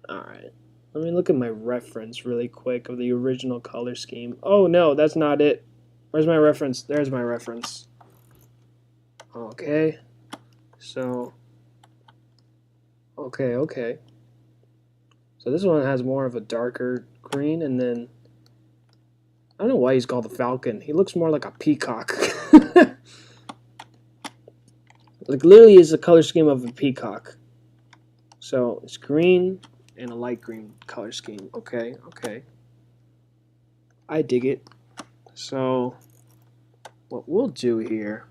All right. Let me look at my reference really quick of the original color scheme. Oh no, that's not it. Where's my reference? There's my reference. Okay. So okay. So this one has more of a darker green, and then I don't know why he's called the Falcon. He looks more like a peacock. Like literally is the color scheme of a peacock. So it's green and a light green color scheme. Okay. I dig it. So what we'll do here,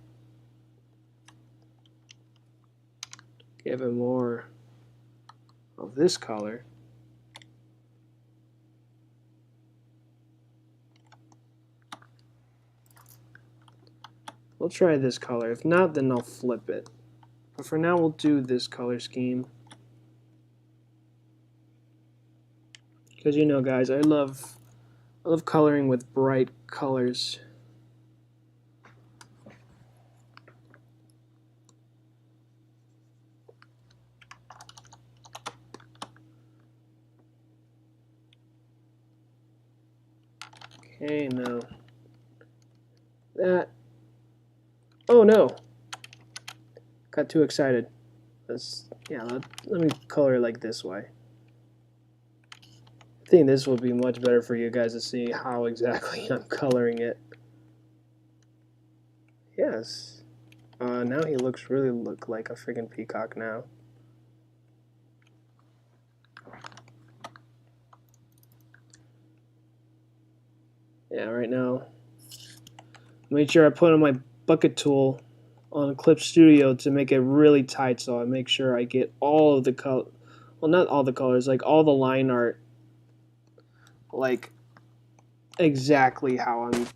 give it more of this color. We'll try this color. If not, then I'll flip it. But for now, we'll do this color scheme. Because you know, guys, I love coloring with bright colors. Okay, now that. Oh no! Got too excited. Let me color it like this way. I think this will be much better for you guys to see how exactly I'm coloring it. Yes. Now he really look like a friggin' peacock now. Yeah, right now. Make sure I put on my bucket tool on Clip Studio to make it really tight, so I make sure I get all of the color. Well, not all the colors, like all the line art, like exactly how I'm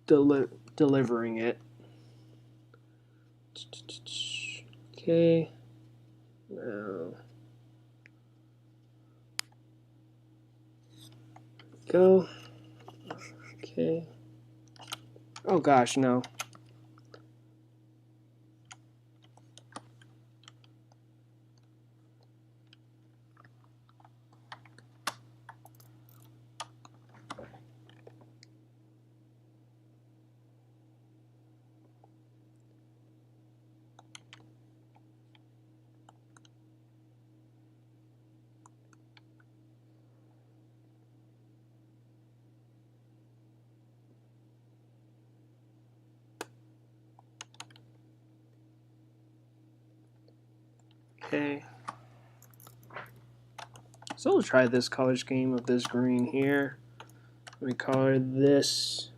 delivering it. Okay. Now, go. Okay. Oh gosh, no. Okay. So we'll try this color scheme of this green here. Let me color this.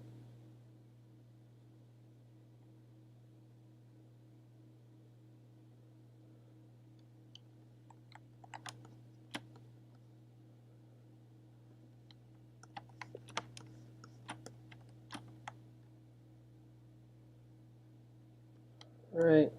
All right.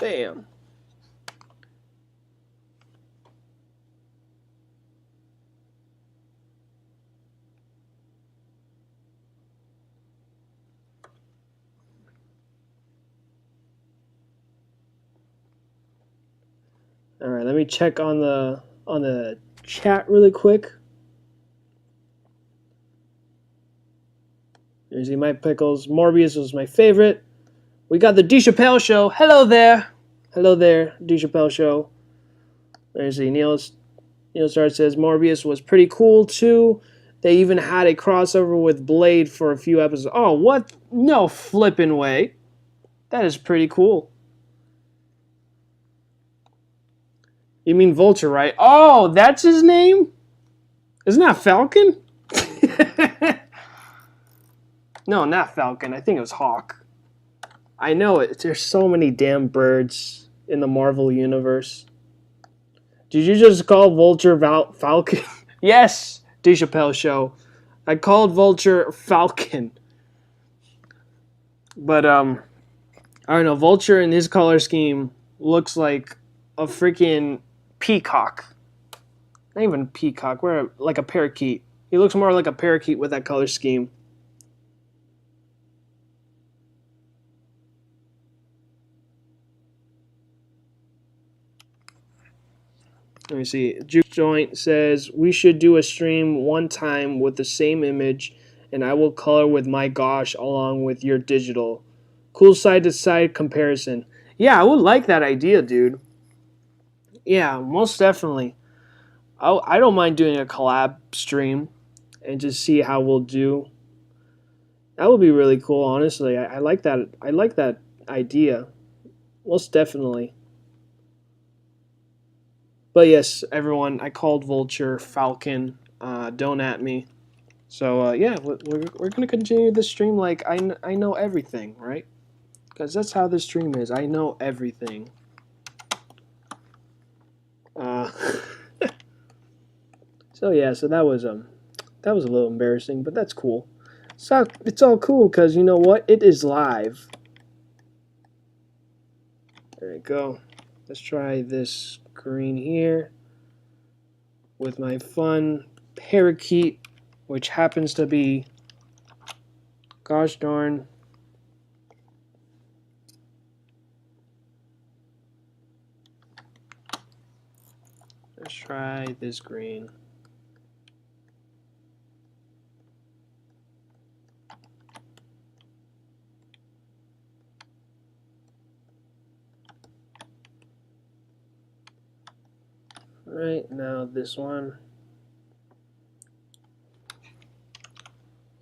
Bam. All right, let me check on the chat really quick. There's Mike Pickles. Morbius was my favorite. We got the D Chappelle Show. Hello there. Hello there, D Chappelle Show. There's Neil Star says Morbius was pretty cool too. They even had a crossover with Blade for a few episodes. Oh, what? No flippin' way. That is pretty cool. You mean Vulture, right? Oh, that's his name? Isn't that Falcon? No, not Falcon. I think it was Hawk. I know it. There's so many damn birds in the Marvel universe. Did you just call Vulture Falcon? Yes, D Chappelle Show. I called Vulture Falcon. But I don't know. Vulture in his color scheme looks like a freaking peacock. Not even a peacock. We're like a parakeet. He looks more like a parakeet with that color scheme. Let me see. Juke Joint says we should do a stream one time with the same image, and I will color with my gosh along with your digital. Cool side to side comparison. Yeah, I would like that idea, dude. Yeah, most definitely. I don't mind doing a collab stream and just see how we'll do. That would be really cool, honestly. I like that. I like that idea. Most definitely. But yes, everyone, I called Vulture Falcon. Don't at me. So yeah, we're gonna continue this stream like I know everything, right? Because that's how this stream is. I know everything. So yeah, so that was a little embarrassing, but that's cool. So it's all cool because you know what? It is live. There we go. Let's try this green here with my fun parakeet, which happens to be, gosh darn, let's try this green. Right, now this one.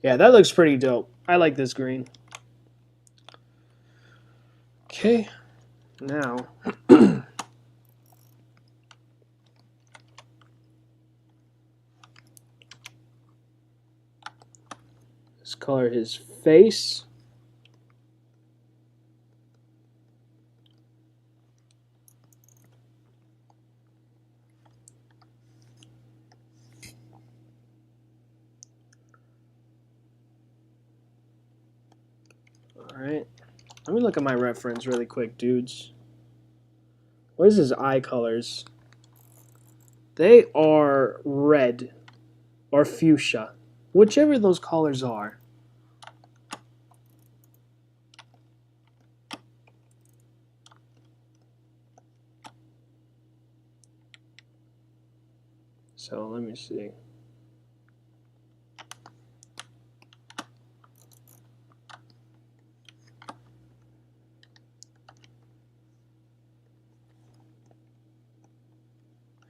Yeah, that looks pretty dope. I like this green. Okay, now let's color his face. Alright, let me look at my reference really quick, dudes. What is his eye colors? They are red or fuchsia, whichever those colors are. So let me see.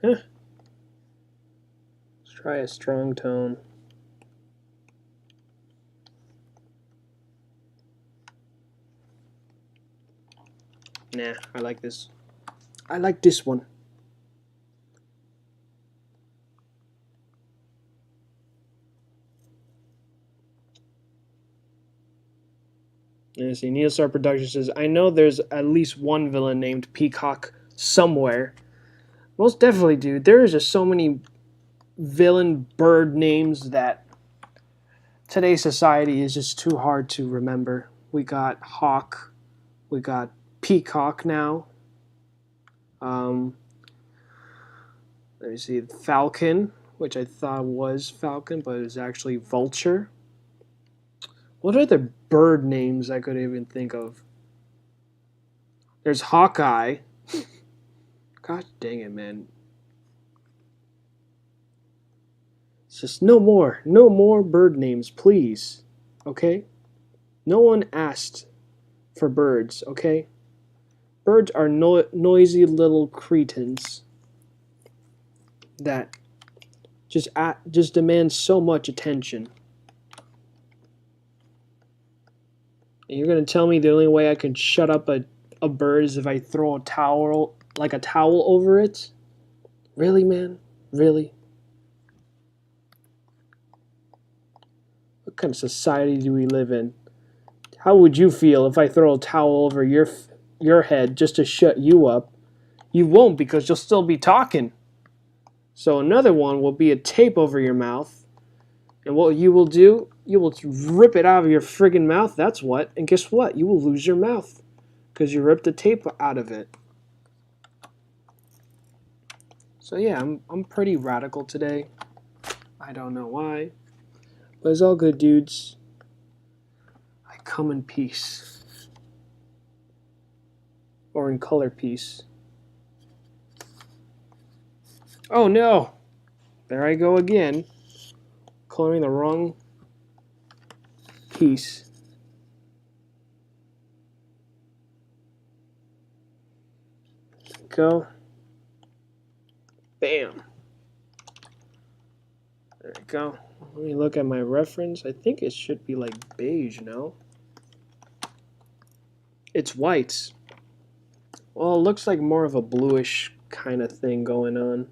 Let's try a strong tone. Nah, I like this. I like this one. And see, Neostar Productions says, I know there's at least one villain named Peacock somewhere. Most definitely, dude. There is just so many villain bird names that today's society is just too hard to remember. We got Hawk. We got Peacock now. Let me see. Falcon, which I thought was Falcon, but it was actually Vulture. What other bird names I could even think of? There's Hawkeye. Gosh dang it, man. It's just no more bird names, please. Okay? No one asked for birds, okay? Birds are noisy little cretins that just demand so much attention. And you're gonna tell me the only way I can shut up a bird is if I throw a towel over it? Really, man? Really? What kind of society do we live in? How would you feel if I throw a towel over your head just to shut you up? You won't, because you'll still be talking. So another one will be a tape over your mouth. And what you will do, you will rip it out of your friggin' mouth, that's what. And guess what? You will lose your mouth because you ripped the tape out of it. So yeah, I'm pretty radical today. I don't know why. But it's all good, dudes. I come in peace. Or in color peace. Oh no! There I go again. Coloring the wrong piece. Go. Bam. There we go. Let me look at my reference. I think it should be like beige, no? It's white. Well, it looks like more of a bluish kind of thing going on.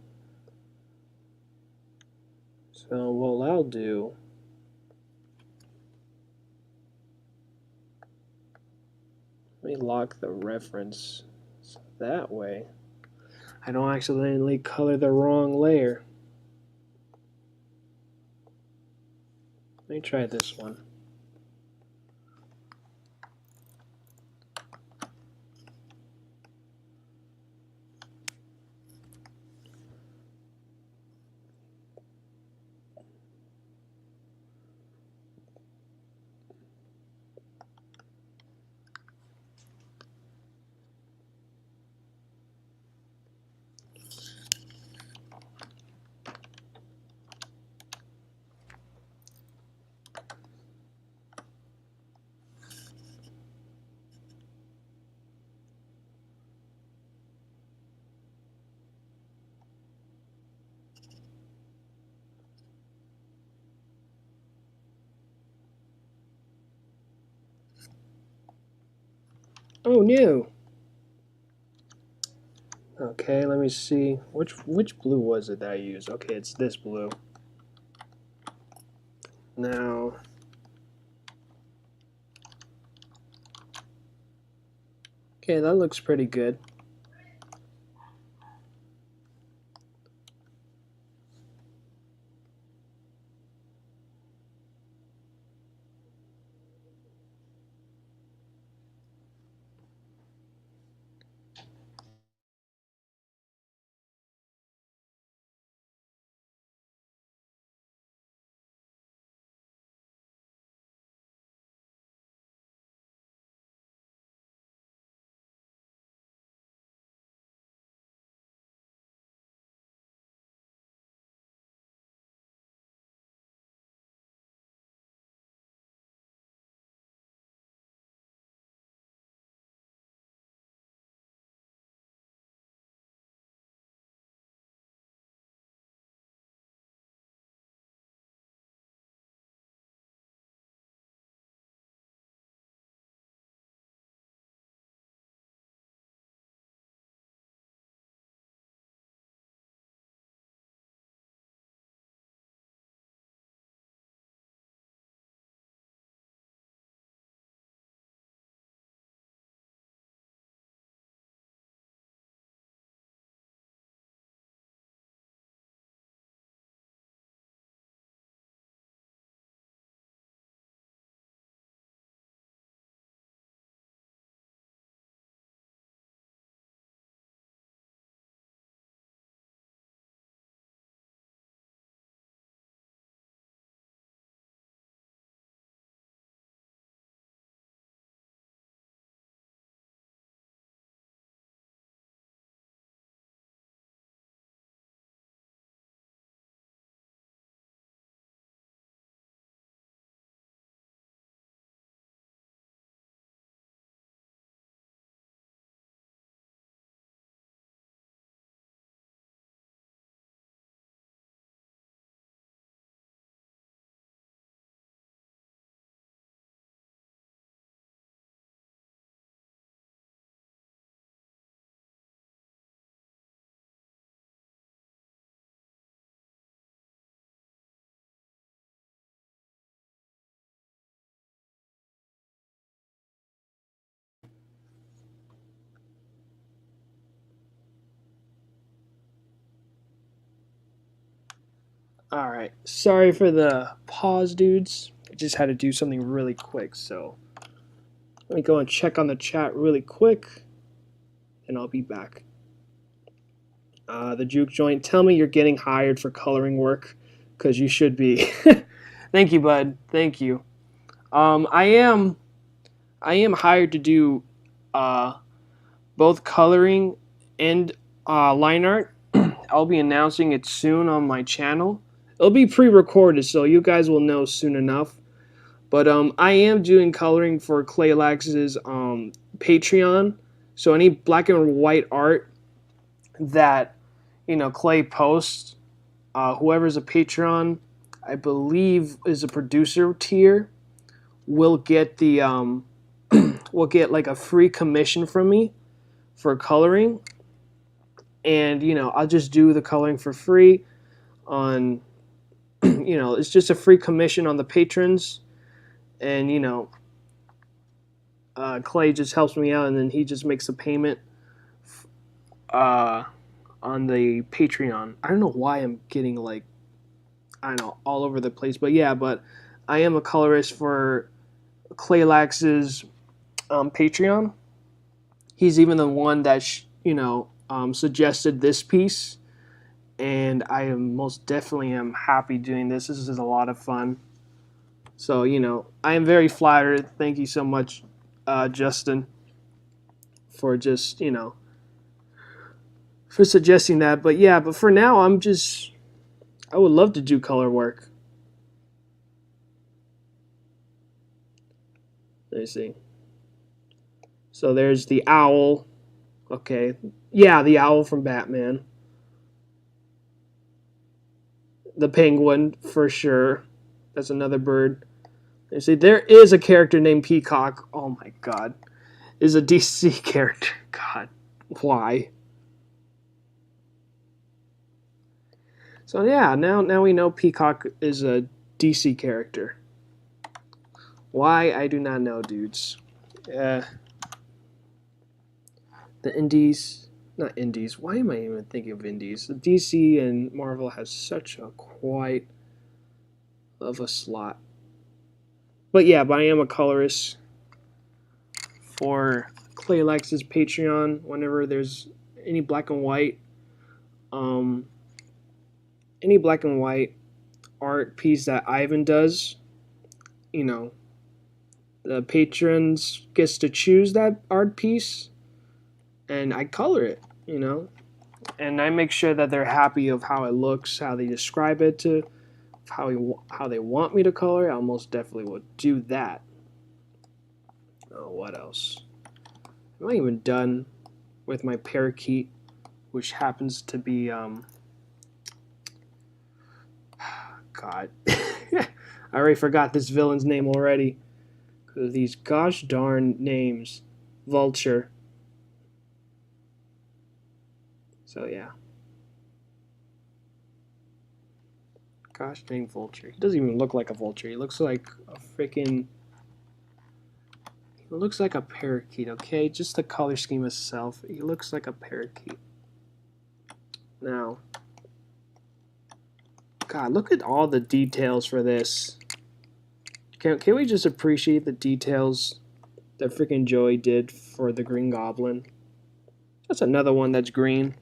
So what I'll do, let me lock the reference so that way I don't accidentally color the wrong layer. Let me try this one. Oh no. Okay, let me see. Which blue was it that I used? Okay, it's this blue. Now, okay, that looks pretty good. Alright, sorry for the pause, dudes. I just had to do something really quick, so let me go and check on the chat really quick, and I'll be back. The Juke Joint, tell me you're getting hired for coloring work, because you should be. Thank you, bud. Thank you. I am hired to do both coloring and line art. I'll be announcing it soon on my channel. It'll be pre-recorded, so you guys will know soon enough. But I am doing coloring for Claylax's Patreon. So any black and white art that Clay posts, whoever's a Patreon, I believe is a producer tier, will get the will get like a free commission from me for coloring, and I'll just do the coloring for free on it's just a free commission on the patrons, and Clay just helps me out, and then he just makes a payment uh, on the Patreon. I don't know why I'm getting like I don't know all over the place, but yeah, but I am a colorist for Claylax's Patreon. He's even the one that suggested this piece, and I am most definitely am happy doing this. This is a lot of fun. So I am very flattered. Thank you so much, Justin, for just for suggesting that. But yeah, but for now, I would love to do color work. Let me see. So there's the owl. Okay. Yeah, the owl from Batman. The penguin, for sure. That's another bird. You see, there is a character named Peacock. Oh my god. Is a DC character. God. Why? So yeah, now we know Peacock is a DC character. Why? I do not know, dudes. The indies, not indies. Why am I even thinking of indies? DC and Marvel has such a quite of a slot. But yeah, but I am a colorist for Claylex's Patreon. Whenever there's any black and white, any black and white art piece that Ivan does, the patrons gets to choose that art piece, and I color it, and I make sure that they're happy of how it looks, how they describe it to how they want me to color it. I most definitely will do that. Oh, what else? I'm not even done with my parakeet, which happens to be God. I already forgot this villain's name already. Because of these gosh darn names. Vulture. So yeah. Gosh dang vulture. He doesn't even look like a vulture. He looks like a freaking... He looks like a parakeet, okay? Just the color scheme itself. He looks like a parakeet. Now... God, look at all the details for this. Can we just appreciate the details that freaking Joey did for the Green Goblin? That's another one that's green.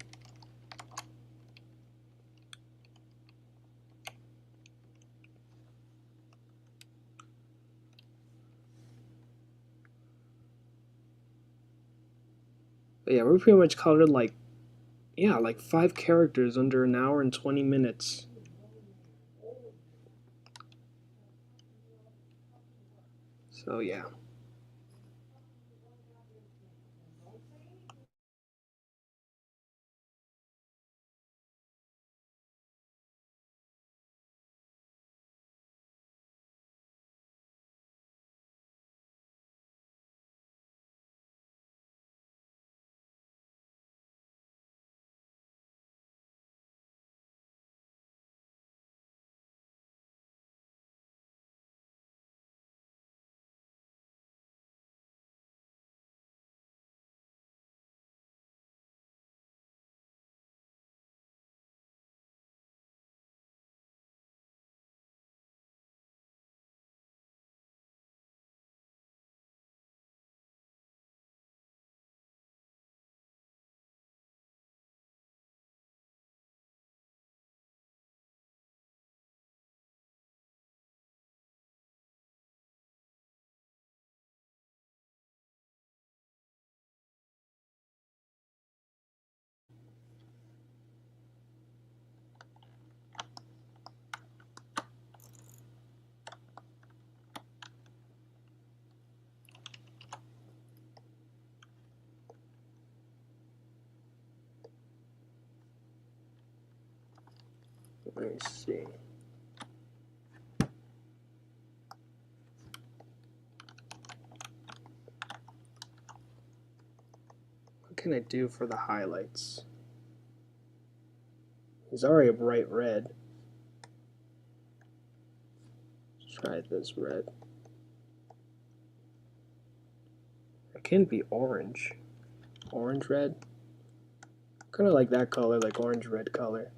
But yeah, we pretty much colored like 5 characters under an hour and 20 minutes. So yeah. Let me see. What can I do for the highlights? It's already a bright red. Let's try this red. It can be orange. Orange red. Kind of like that color, like orange red color.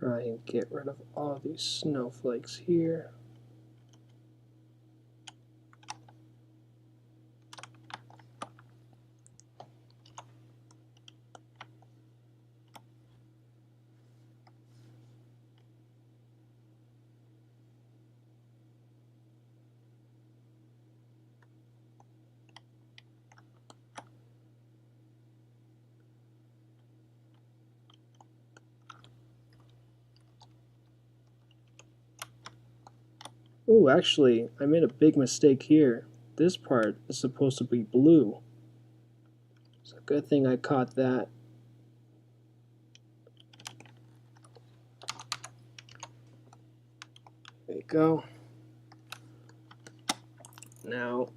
Try and get rid of all these snowflakes here. Oh, actually, I made a big mistake here. This part is supposed to be blue. It's a good thing I caught that. There you go. Now,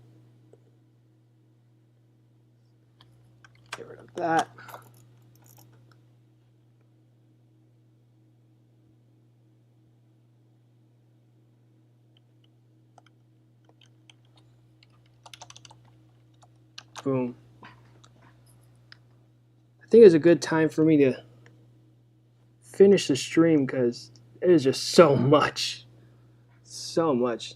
get rid of that. Boom. I think it's a good time for me to finish the stream because it is just so much. So much.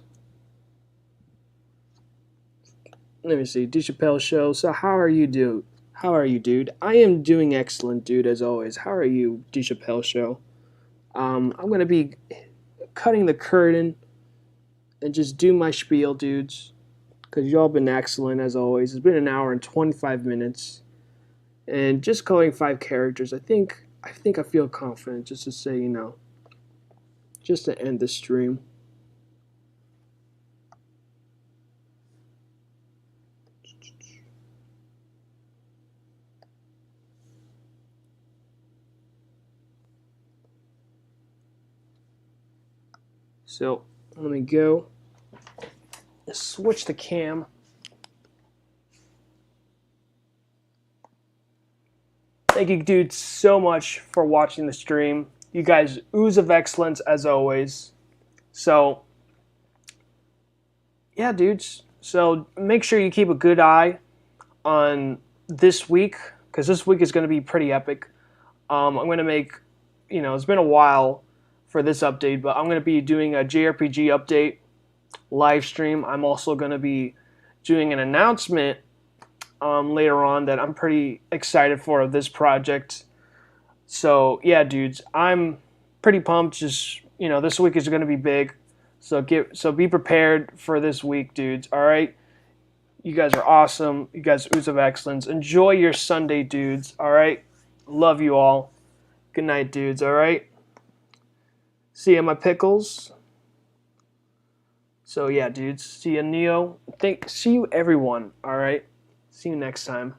Let me see. DeChappelle Show. So how are you, dude? How are you, dude? I am doing excellent, dude, as always. How are you, DeChappelle Show? I'm going to be cutting the curtain and just do my spiel, dudes, because y'all been excellent, as always. It's been an hour and 25 minutes. And just coloring 5 characters, I think I feel confident, just to say, you know, just to end the stream. So let me go switch the cam. Thank you, dudes, so much for watching the stream. You guys ooze of excellence as always. So yeah, dudes. So make sure you keep a good eye on this week, because this week is going to be pretty epic. I'm going to make, you know, it's been a while for this update, but I'm going to be doing a JRPG update live stream. I'm also going to be doing an announcement later on that I'm pretty excited for this project. So yeah, dudes, I'm pretty pumped. Just, you know, this week is going to be big. So be prepared for this week, dudes. All right. You guys are awesome. You guys ooze of excellence. Enjoy your Sunday, dudes. All right. Love you all. Good night, dudes. All right. See you, my pickles. So yeah, dudes. See you, Neo. See you, everyone. All right. See you next time.